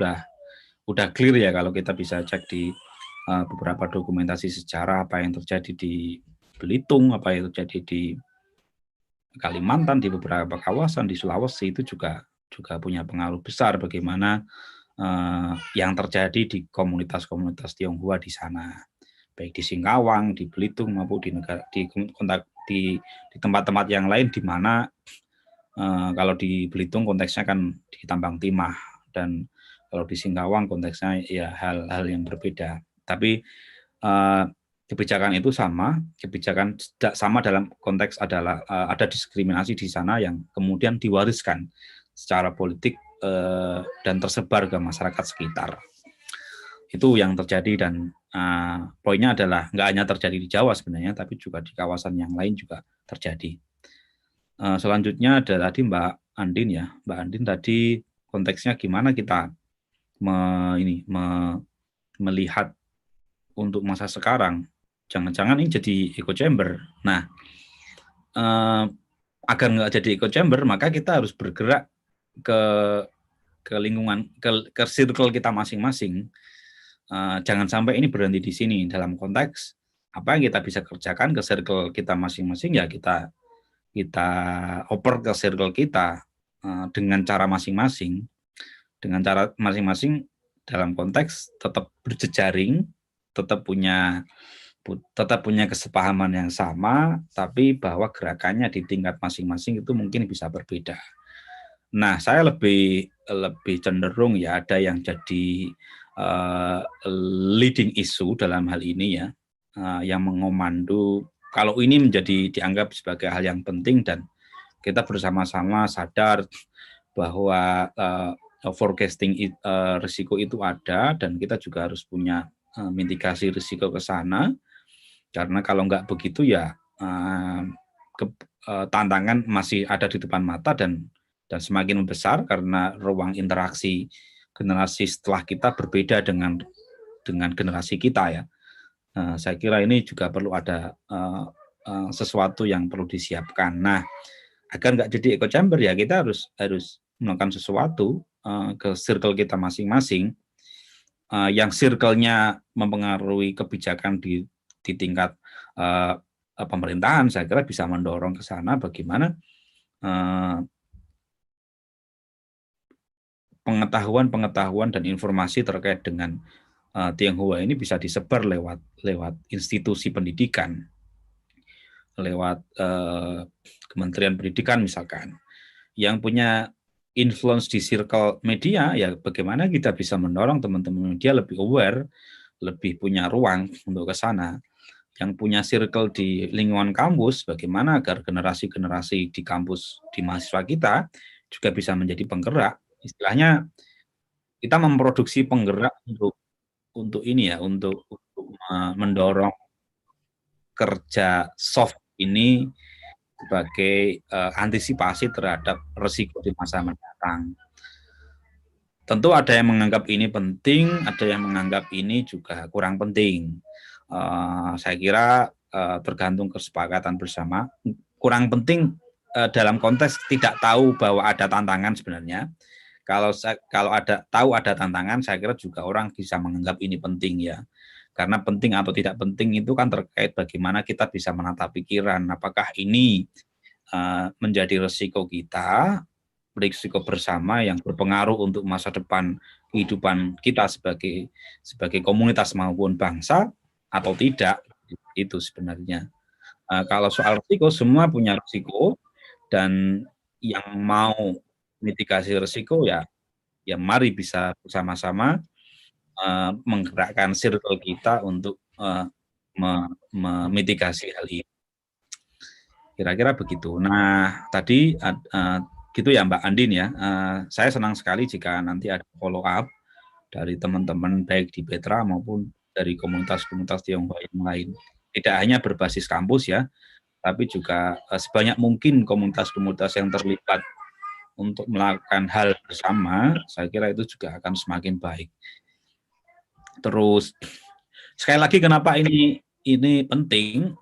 udah clear ya kalau kita bisa cek di beberapa dokumentasi sejarah apa yang terjadi di Belitung, apa yang terjadi di Kalimantan, di beberapa kawasan di Sulawesi itu juga punya pengaruh besar bagaimana yang terjadi di komunitas-komunitas Tionghoa di sana, baik di Singkawang, di Belitung maupun di tempat-tempat yang lain di mana kalau di Belitung konteksnya kan di tambang timah dan kalau di Singkawang konteksnya ya hal-hal yang berbeda. Tapi kebijakan itu kebijakan sama dalam konteks adalah ada diskriminasi di sana yang kemudian diwariskan secara politik dan tersebar ke masyarakat sekitar. Itu yang terjadi dan poinnya adalah nggak hanya terjadi di Jawa sebenarnya, tapi juga di kawasan yang lain juga terjadi. Selanjutnya ada tadi Mbak Andin ya. Mbak Andin tadi konteksnya gimana kita melihat untuk masa sekarang. Jangan-jangan ini jadi echo chamber. Nah, agar nggak jadi echo chamber, maka kita harus bergerak ke lingkungan, ke circle kita masing-masing. Jangan sampai ini berhenti di sini. Dalam konteks apa yang kita bisa kerjakan ke circle kita masing-masing, ya kita oper ke circle kita dengan cara masing-masing. Dengan cara masing-masing dalam konteks tetap berjejaring, tetap punya kesepahaman yang sama, tapi bahwa gerakannya di tingkat masing-masing itu mungkin bisa berbeda. Nah, saya lebih cenderung ya ada yang jadi leading issue dalam hal ini ya, yang mengomandu. Kalau ini dianggap sebagai hal yang penting dan kita bersama-sama sadar bahwa forecasting risiko itu ada dan kita juga harus punya mitigasi risiko ke sana, karena kalau nggak begitu ya tantangan masih ada di depan mata dan semakin membesar karena ruang interaksi generasi setelah kita berbeda dengan generasi kita ya. Saya kira ini juga perlu ada sesuatu yang perlu disiapkan. Nah, agar nggak jadi echo chamber ya kita harus melakukan sesuatu ke circle kita masing-masing, yang circle-nya mempengaruhi kebijakan di tingkat pemerintahan. Saya kira bisa mendorong ke sana bagaimana pengetahuan dan informasi terkait dengan Tionghoa ini bisa disebar lewat institusi pendidikan, lewat Kementerian Pendidikan misalkan, yang punya influence di circle media, ya bagaimana kita bisa mendorong teman-teman media lebih aware, lebih punya ruang untuk ke sana. Yang punya circle di lingkungan kampus, bagaimana agar generasi-generasi di kampus, di mahasiswa kita juga bisa menjadi penggerak. Istilahnya kita memproduksi penggerak untuk ini ya, untuk mendorong kerja soft ini sebagai antisipasi terhadap risiko di masa mendatang. Tentu ada yang menganggap ini penting, ada yang menganggap ini juga kurang penting. Saya kira tergantung kesepakatan bersama. Kurang penting dalam konteks tidak tahu bahwa ada tantangan sebenarnya. Kalau tahu ada tantangan, saya kira juga orang bisa menganggap ini penting ya. Karena penting atau tidak penting itu kan terkait bagaimana kita bisa menata pikiran. Apakah ini menjadi risiko kita, risiko bersama yang berpengaruh untuk masa depan kehidupan kita sebagai komunitas maupun bangsa atau tidak, itu sebenarnya. Kalau soal risiko, semua punya risiko, dan yang mau mitigasi risiko ya mari bisa bersama-sama menggerakkan circle kita untuk memitigasi hal ini. Kira-kira begitu. Nah, tadi gitu ya Mbak Andin ya. Saya senang sekali jika nanti ada follow up dari teman-teman baik di Petra maupun dari komunitas-komunitas Tionghoa yang lain. Tidak hanya berbasis kampus ya, tapi juga sebanyak mungkin komunitas-komunitas yang terlibat untuk melakukan hal bersama. Saya kira itu juga akan semakin baik. Terus sekali lagi kenapa ini ini penting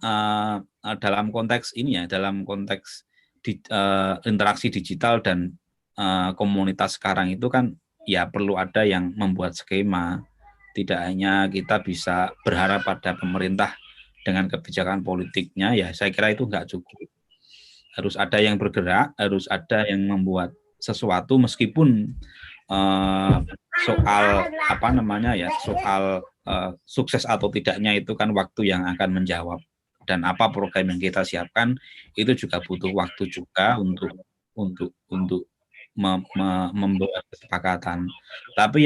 dalam konteks ini ya, dalam konteks interaksi digital dan komunitas sekarang itu kan ya perlu ada yang membuat skema. Tidak hanya kita bisa berharap pada pemerintah dengan kebijakan politiknya, ya saya kira itu nggak cukup. Harus ada yang bergerak, harus ada yang membuat sesuatu meskipun soal apa namanya ya, soal sukses atau tidaknya itu kan waktu yang akan menjawab. Dan apa program yang kita siapkan itu juga butuh waktu juga untuk membuat kesepakatan. Tapi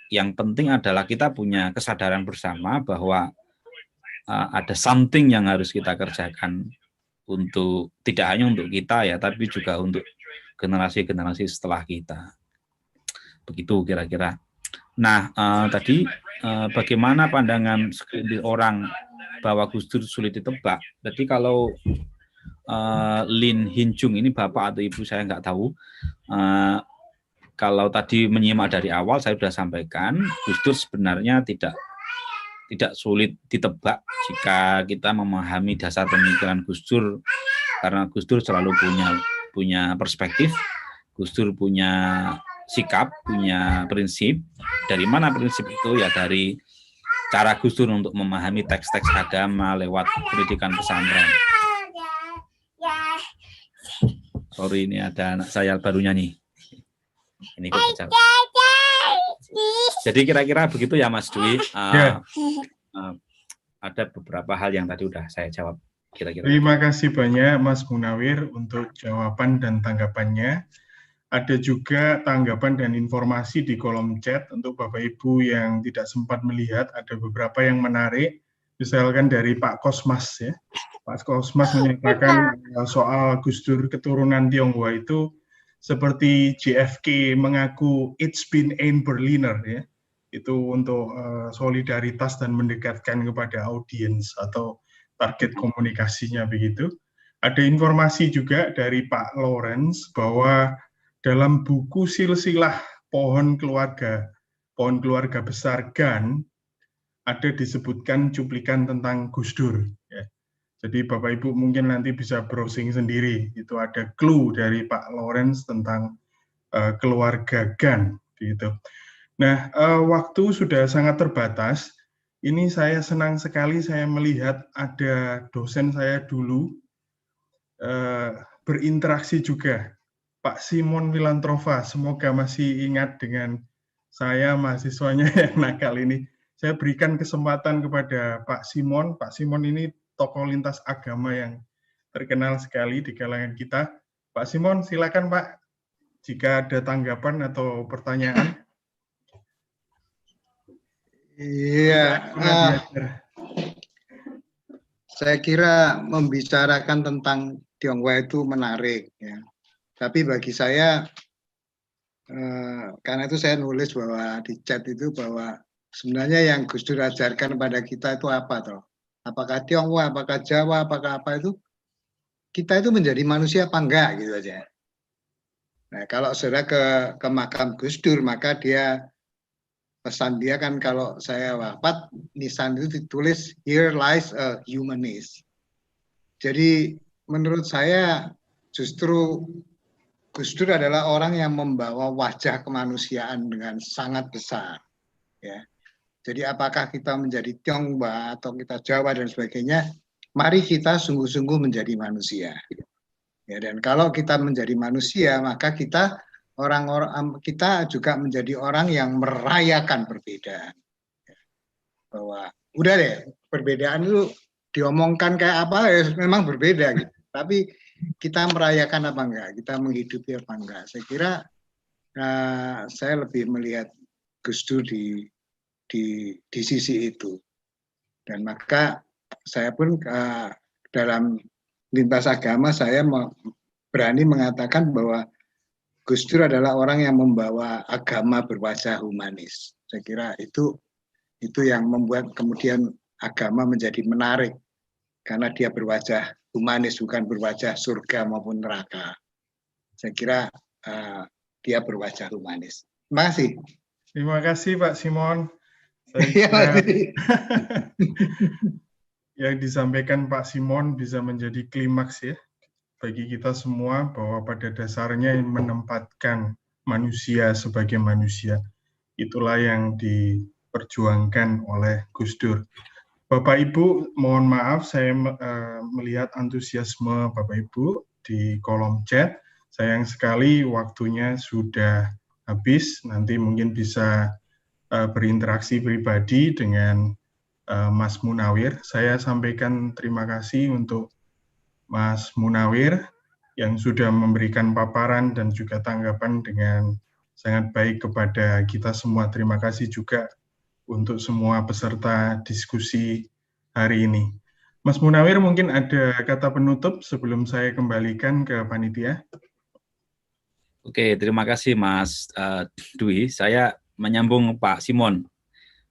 yang penting adalah kita punya kesadaran bersama bahwa ada something yang harus kita kerjakan untuk tidak hanya untuk kita ya, tapi juga untuk generasi-generasi setelah kita. Begitu kira-kira. Nah, tadi bagaimana pandangan orang bahwa Gus Dur sulit ditebak. Jadi kalau Lin Hinjung ini bapak atau ibu saya nggak tahu. Kalau tadi menyimak dari awal saya sudah sampaikan, Gus Dur sebenarnya tidak sulit ditebak jika kita memahami dasar pemikiran Gus Dur, karena Gus Dur selalu punya perspektif, Gus Dur punya sikap, punya prinsip. Dari mana prinsip itu? Ya dari cara Gus Dur untuk memahami teks-teks agama lewat pendidikan pesantren. Sorry, ini ada anak saya baru nyanyi. Ini kok jawab. Jadi kira-kira begitu ya Mas Dwi. Ada beberapa hal yang tadi udah saya jawab. Kira-kira. Terima kasih banyak Mas Munawir untuk jawaban dan tanggapannya. Ada juga tanggapan dan informasi di kolom chat untuk Bapak Ibu yang tidak sempat melihat. Ada beberapa yang menarik. Misalkan dari Pak Kosmas ya. Pak Kosmas menyatakan soal Gus Dur keturunan Tionghoa itu seperti JFK mengaku it's been ein Berliner ya. Itu untuk solidaritas dan mendekatkan kepada audiens atau target komunikasinya begitu. Ada informasi juga dari Pak Lawrence bahwa dalam buku silsilah pohon keluarga besar GAN ada disebutkan cuplikan tentang Gus Dur. Ya. Jadi Bapak Ibu mungkin nanti bisa browsing sendiri. Itu ada clue dari Pak Lawrence tentang keluarga GAN. Gitu. Nah, waktu sudah sangat terbatas. Ini saya senang sekali saya melihat ada dosen saya dulu berinteraksi juga. Pak Simon Wilantrova, semoga masih ingat dengan saya mahasiswanya yang nakal ini. Saya berikan kesempatan kepada Pak Simon. Pak Simon ini tokoh lintas agama yang terkenal sekali di kalangan kita. Pak Simon, silakan Pak, jika ada tanggapan atau pertanyaan. Iya, saya kira membicarakan tentang Tionghoa itu menarik, ya. Tapi bagi saya, karena itu saya nulis bahwa di chat itu bahwa sebenarnya yang Gus Dur ajarkan pada kita itu apa toh? Apakah Tionghoa, apakah Jawa, apakah apa itu? Kita itu menjadi manusia apa enggak gitu aja. Nah, kalau saudara ke makam Gus Dur, maka pesan dia kan kalau saya wafat, nisan itu ditulis here lies a humanist. Jadi menurut saya justru Gus Dur adalah orang yang membawa wajah kemanusiaan dengan sangat besar. Ya. Jadi apakah kita menjadi Tionghoa atau kita Jawa dan sebagainya, mari kita sungguh-sungguh menjadi manusia. Ya, dan kalau kita menjadi manusia, maka kita juga menjadi orang yang merayakan perbedaan. Bahwa udah deh, perbedaan itu diomongkan kayak apa ya memang berbeda gitu. Tapi kita merayakan apa enggak, kita menghidupi apa enggak. Saya kira saya lebih melihat Gus Dur di sisi itu. Dan maka saya pun dalam lintas agama saya berani mengatakan bahwa Gus Dur adalah orang yang membawa agama berwajah humanis. Saya kira itu yang membuat kemudian agama menjadi menarik karena dia berwajah humanis, bukan berwajah surga maupun neraka. Saya kira dia berwajah humanis. Terima kasih. Terima kasih Pak Simon. yang disampaikan Pak Simon bisa menjadi klimaks ya bagi kita semua, bahwa pada dasarnya menempatkan manusia sebagai manusia. Itulah yang diperjuangkan oleh Gus Dur. Bapak Ibu, mohon maaf saya melihat antusiasme Bapak Ibu di kolom chat. Sayang sekali waktunya sudah habis. Nanti mungkin bisa berinteraksi pribadi dengan Mas Munawir. Saya sampaikan terima kasih untuk Mas Munawir yang sudah memberikan paparan dan juga tanggapan dengan sangat baik kepada kita semua. Terima kasih juga untuk semua peserta diskusi hari ini. Mas Munawir, mungkin ada kata penutup sebelum saya kembalikan ke panitia. Oke, terima kasih Mas Dwi. Saya menyambung Pak Simon.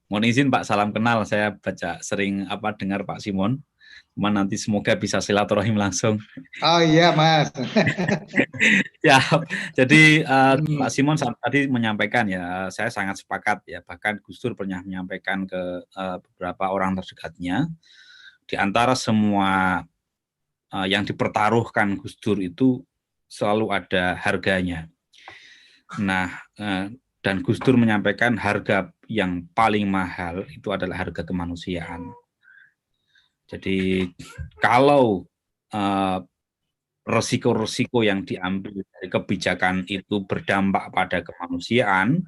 Mohon izin Pak, salam kenal. Saya baca sering dengar Pak Simon. Cuma nanti semoga bisa silaturahim langsung. Oh iya Mas. Ya, jadi Pak Simon tadi menyampaikan ya, saya sangat sepakat ya. Bahkan Gus Dur pernah menyampaikan ke beberapa orang terdekatnya, di antara semua yang dipertaruhkan Gus Dur itu selalu ada harganya. Nah, dan Gus Dur menyampaikan harga yang paling mahal itu adalah harga kemanusiaan. Jadi kalau resiko-resiko yang diambil dari kebijakan itu berdampak pada kemanusiaan,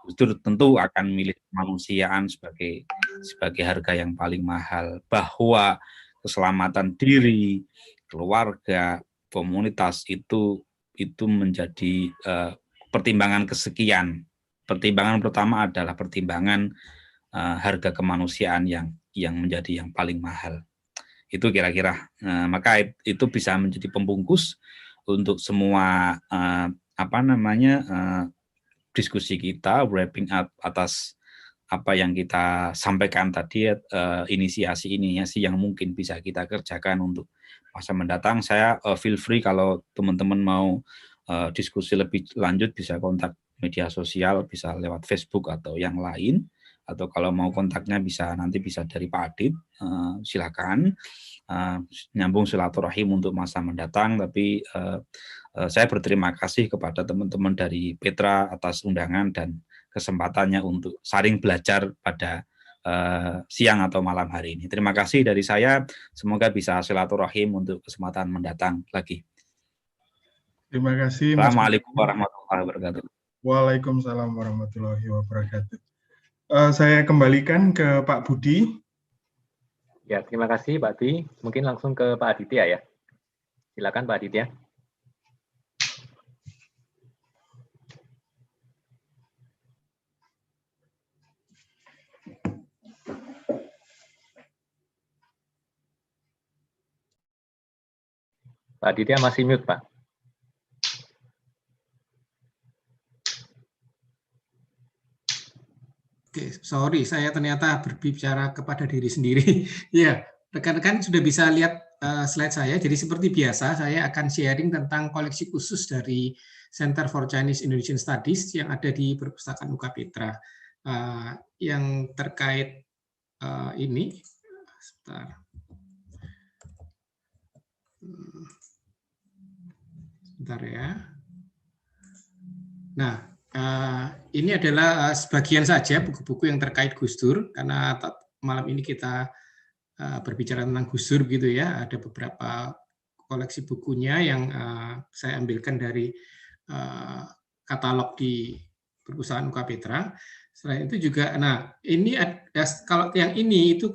Gus Dur tentu akan memilih kemanusiaan sebagai harga yang paling mahal. Bahwa keselamatan diri, keluarga, komunitas itu menjadi pertimbangan kesekian. Pertimbangan pertama adalah pertimbangan harga kemanusiaan yang menjadi yang paling mahal. Itu kira-kira. Maka itu bisa menjadi pembungkus untuk semua diskusi kita, wrapping up atas apa yang kita sampaikan tadi, inisiasi yang mungkin bisa kita kerjakan untuk masa mendatang. Saya feel free kalau teman-teman mau diskusi lebih lanjut bisa kontak media sosial, bisa lewat Facebook atau yang lain. Atau kalau mau kontaknya nanti bisa dari Pak Adit, silakan nyambung silaturahim untuk masa mendatang. Tapi saya berterima kasih kepada teman-teman dari Petra atas undangan dan kesempatannya untuk saling belajar pada siang atau malam hari ini. Terima kasih dari saya, semoga bisa silaturahim untuk kesempatan mendatang lagi. Terima kasih. Assalamualaikum warahmatullahi wabarakatuh. Waalaikumsalam warahmatullahi wabarakatuh. Saya kembalikan ke Pak Budi. Ya, terima kasih Pak Dwi. Mungkin langsung ke Pak Aditya ya. Silakan Pak Aditya. Pak Aditya masih mute, Pak. Oke, sorry, saya ternyata berbicara kepada diri sendiri. Ya, rekan-rekan sudah bisa lihat slide saya. Jadi seperti biasa, saya akan sharing tentang koleksi khusus dari Center for Chinese Indonesian Studies yang ada di Perpustakaan UK Petra. Yang terkait ini, sebentar. Sebentar ya. Nah, ini adalah sebagian saja buku-buku yang terkait Gus Dur, karena malam ini kita berbicara tentang Gus Dur gitu ya. Ada beberapa koleksi bukunya yang saya ambilkan dari katalog di Perpustakaan UK Petra. Selain itu juga, nah ini kalau yang ini itu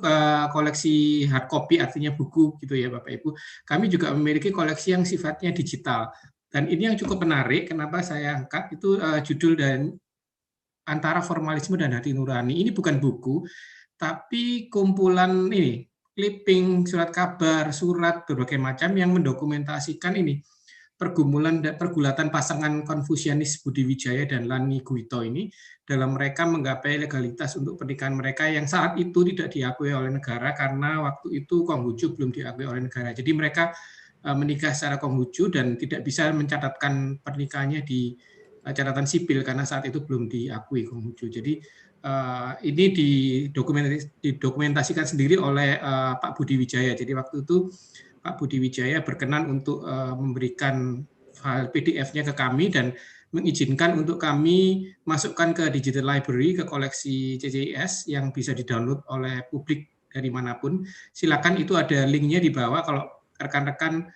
koleksi hard copy, artinya buku gitu ya Bapak Ibu. Kami juga memiliki koleksi yang sifatnya digital. Dan ini yang cukup menarik, kenapa saya angkat, itu judul dan antara formalisme dan hati nurani. Ini bukan buku, tapi kumpulan ini, clipping, surat kabar, surat, berbagai macam yang mendokumentasikan ini, pergulatan pasangan Konfusianis Budi Wijaya dan Lani Guito ini, dalam mereka menggapai legalitas untuk pernikahan mereka yang saat itu tidak diakui oleh negara, karena waktu itu Konghucu belum diakui oleh negara. Jadi mereka menikah secara Konghucu dan tidak bisa mencatatkan pernikahannya di catatan sipil karena saat itu belum diakui Konghucu. Jadi ini didokumentasikan sendiri oleh Pak Budi Wijaya. Jadi waktu itu Pak Budi Wijaya berkenan untuk memberikan file PDF-nya ke kami dan mengizinkan untuk kami masukkan ke digital library, ke koleksi CCIS yang bisa di-download oleh publik dari manapun. Silakan, itu ada linknya di bawah kalau rekan-rekan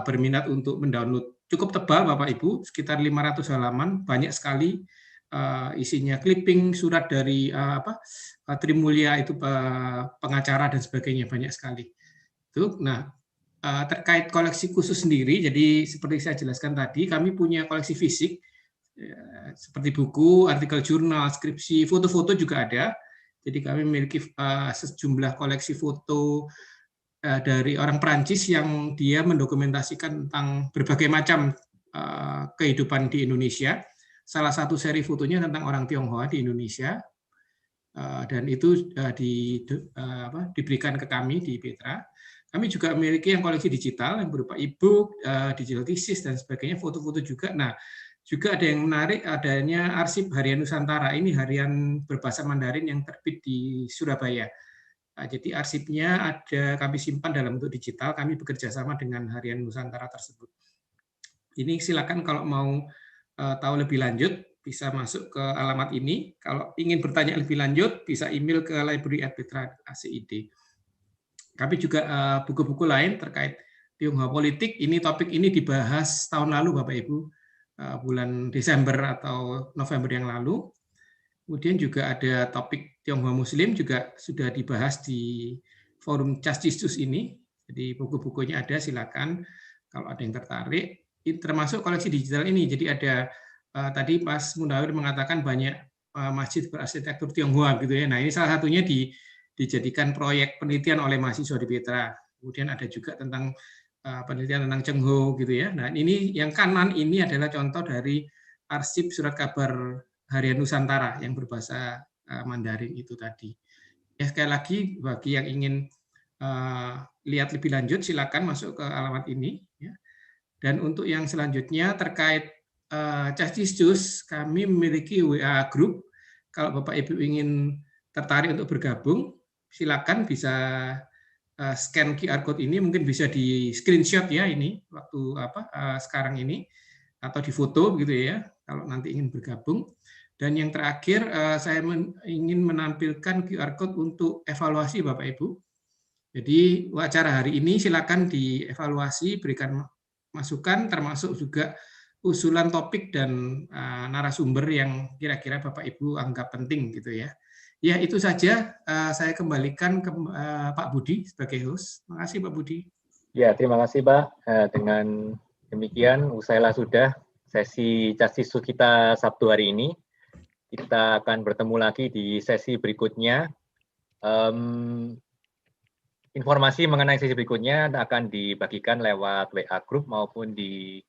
berminat untuk mendownload. Cukup tebal Bapak Ibu, sekitar 500 halaman, banyak sekali isinya, clipping, surat dari Trimulya itu pengacara dan sebagainya, banyak sekali. Itu. Nah, terkait koleksi khusus sendiri, jadi seperti saya jelaskan tadi, kami punya koleksi fisik seperti buku, artikel jurnal, skripsi, foto-foto juga ada. Jadi kami memiliki sejumlah koleksi foto dari orang Perancis yang dia mendokumentasikan tentang berbagai macam kehidupan di Indonesia. Salah satu seri fotonya tentang orang Tionghoa di Indonesia, dan itu diberikan ke kami di Petra. Kami juga memiliki yang koleksi digital yang berupa e-book, digital thesis dan sebagainya, foto-foto juga. Nah, juga ada yang menarik, adanya arsip Harian Nusantara. Ini harian berbahasa Mandarin yang terbit di Surabaya. Jadi arsipnya ada kami simpan dalam bentuk digital. Kami bekerja sama dengan Harian Nusantara tersebut. Ini silakan kalau mau tahu lebih lanjut bisa masuk ke alamat ini. Kalau ingin bertanya lebih lanjut bisa email ke library@petra.ac.id. Kami juga buku-buku lain terkait Tionghoa politik. Ini topik ini dibahas tahun lalu Bapak Ibu, bulan Desember atau November yang lalu. Kemudian juga ada topik Tionghoa Muslim juga sudah dibahas di forum Castistus ini. Jadi buku-bukunya ada, silakan kalau ada yang tertarik. Termasuk koleksi digital ini. Jadi ada tadi Mas Mundawir mengatakan banyak masjid berarsitektur Tionghoa gitu ya. Nah, ini salah satunya dijadikan proyek penelitian oleh mahasiswa di Petra. Kemudian ada juga tentang penelitian tentang Cengho gitu ya. Nah, ini yang kanan ini adalah contoh dari arsip surat kabar Harian Nusantara yang berbahasa Mandarin itu tadi. Ya, sekali lagi bagi yang ingin lihat lebih lanjut silakan masuk ke alamat ini ya. Dan untuk yang selanjutnya terkait Castistus, kami memiliki WA group. Kalau Bapak Ibu ingin tertarik untuk bergabung, silakan bisa scan QR code ini, mungkin bisa di screenshot ya ini waktu sekarang ini, atau di foto gitu ya kalau nanti ingin bergabung. Dan yang terakhir saya ingin menampilkan QR code untuk evaluasi Bapak Ibu. Jadi acara hari ini silakan dievaluasi, berikan masukan termasuk juga usulan topik dan narasumber yang kira-kira Bapak Ibu anggap penting gitu ya. Ya, itu saja. Saya kembalikan ke Pak Budi sebagai host. Terima kasih Pak Budi. Ya, terima kasih Pak. Dengan demikian, usailah sudah sesi Castistus kita Sabtu hari ini. Kita akan bertemu lagi di sesi berikutnya. Informasi mengenai sesi berikutnya akan dibagikan lewat WA Group maupun di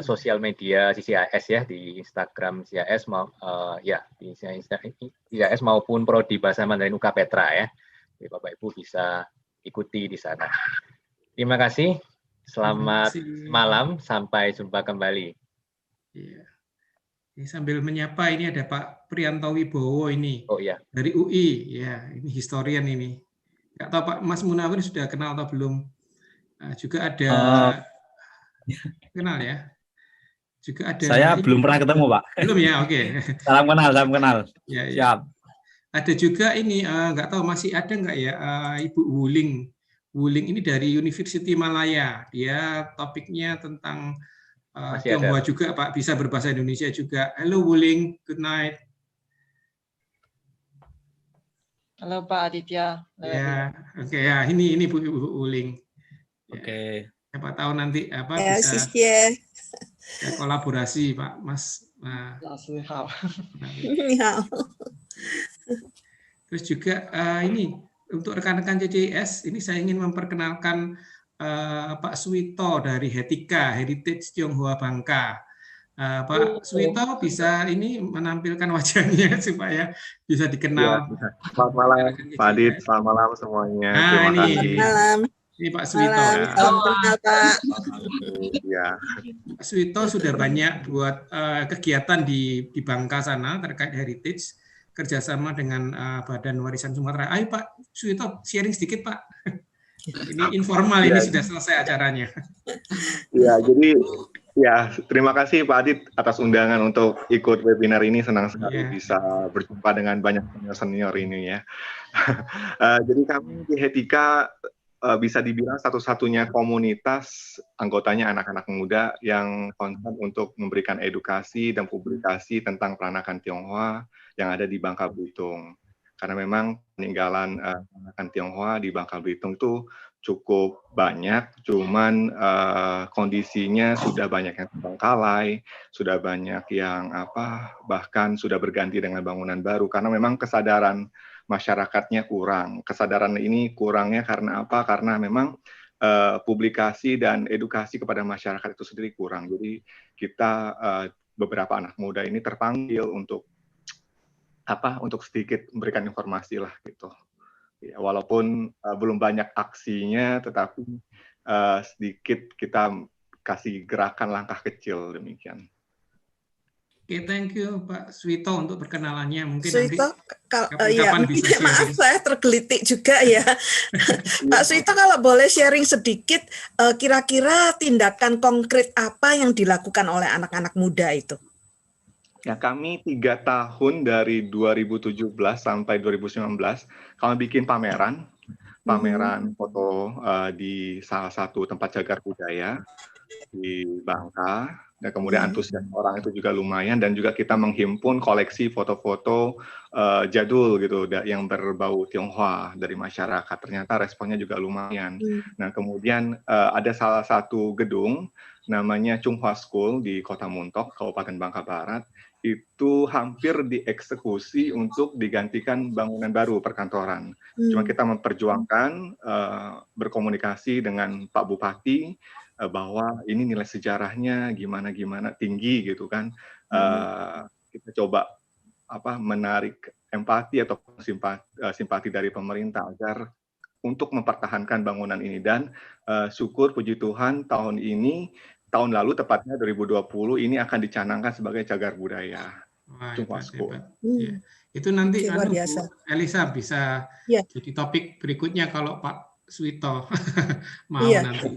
sosial media CCIS ya, di Instagram CCIS di CCIS maupun Prodi Bahasa Mandarin UK Petra ya. Jadi Bapak Ibu bisa ikuti di sana. Terima kasih. Selamat malam, sampai jumpa kembali. Iya. Ini sambil menyapa ini ada Pak Priyanto Wibowo ini. Oh iya. Dari UI ya, ini historian ini. Nggak tahu Pak Mas Munawir sudah kenal atau belum? Juga ada kenal ya. Juga ada. Saya belum pernah ketemu Pak. Belum ya, oke. Salam kenal. Ya, ya. Siap. Ada juga ini nggak tahu masih ada nggak ya Ibu Wuling. Wuling ini dari University Malaya. Dia topiknya tentang Tionghoa juga Pak, bisa berbahasa Indonesia juga. Halo Wuling, good night. Halo Pak Aditya. Ya, oke ya, ini Bu Wuling. Oke. Siapa tahu nanti bisa kolaborasi Pak Mas. Nah. Terus juga ini untuk rekan-rekan CCIS, ini saya ingin memperkenalkan Pak Suwito dari Hetika, Heritage Tionghoa Bangka. Pak Suwito bisa ini menampilkan wajahnya supaya bisa dikenal. Ya, selamat malam Pak Adit, selamat malam semuanya. Terima kasih. Selamat malam. Ini Pak Suwito. Salam kenal Pak. Ya. Pak Suwito sudah banyak buat kegiatan di Bangka sana terkait heritage. kerjasama dengan Badan Warisan Sumatera. Ayo Pak Suwito, sharing sedikit Pak. Ini informal, ini sudah selesai acaranya. Ya, jadi ya terima kasih Pak Adit atas undangan untuk ikut webinar ini. Senang sekali bisa berjumpa dengan banyak senior ini ya. Jadi kami di Hetika bisa dibilang satu-satunya komunitas anggotanya anak-anak muda yang concern untuk memberikan edukasi dan publikasi tentang peranakan Tionghoa yang ada di Bangka Belitung. Karena memang peninggalan peranakan Tionghoa di Bangka Belitung itu cukup banyak, cuman kondisinya sudah banyak yang terbengkalai, sudah banyak yang bahkan sudah berganti dengan bangunan baru karena memang kesadaran masyarakatnya kurang. Kesadaran ini kurangnya karena apa? Karena memang publikasi dan edukasi kepada masyarakat itu sendiri kurang. Jadi kita beberapa anak muda ini terpanggil untuk sedikit memberikan informasi lah gitu. Ya, walaupun belum banyak aksinya, tetapi sedikit kita kasih gerakan langkah kecil demikian. Oke, thank you Pak Suwito untuk perkenalannya. Mungkin Suwito, kapan bisa sharing. Maaf, saya tergelitik juga ya. Pak Suwito, kalau boleh sharing sedikit, kira-kira tindakan konkret apa yang dilakukan oleh anak-anak muda itu? Ya, kami 3 tahun dari 2017 sampai 2019, kami bikin pameran foto di salah satu tempat cagar budaya di Bangka. Dan kemudian antusias orang itu juga lumayan, dan juga kita menghimpun koleksi foto-foto jadul gitu yang berbau Tionghoa dari masyarakat. Ternyata responnya juga lumayan. Nah, kemudian ada salah satu gedung namanya Chunghwa School di Kota Muntok, Kabupaten Bangka Barat, itu hampir dieksekusi untuk digantikan bangunan baru perkantoran. Cuma kita memperjuangkan berkomunikasi dengan Pak Bupati bahwa ini nilai sejarahnya gimana tinggi gitu kan. Kita coba menarik empati atau simpati dari pemerintah agar untuk mempertahankan bangunan ini, dan syukur puji Tuhan tahun lalu tepatnya 2020 ini akan dicanangkan sebagai cagar budaya. Wah, ya. Itu nanti Bu Elisa bisa jadi topik berikutnya kalau Pak Suwito mau nanti.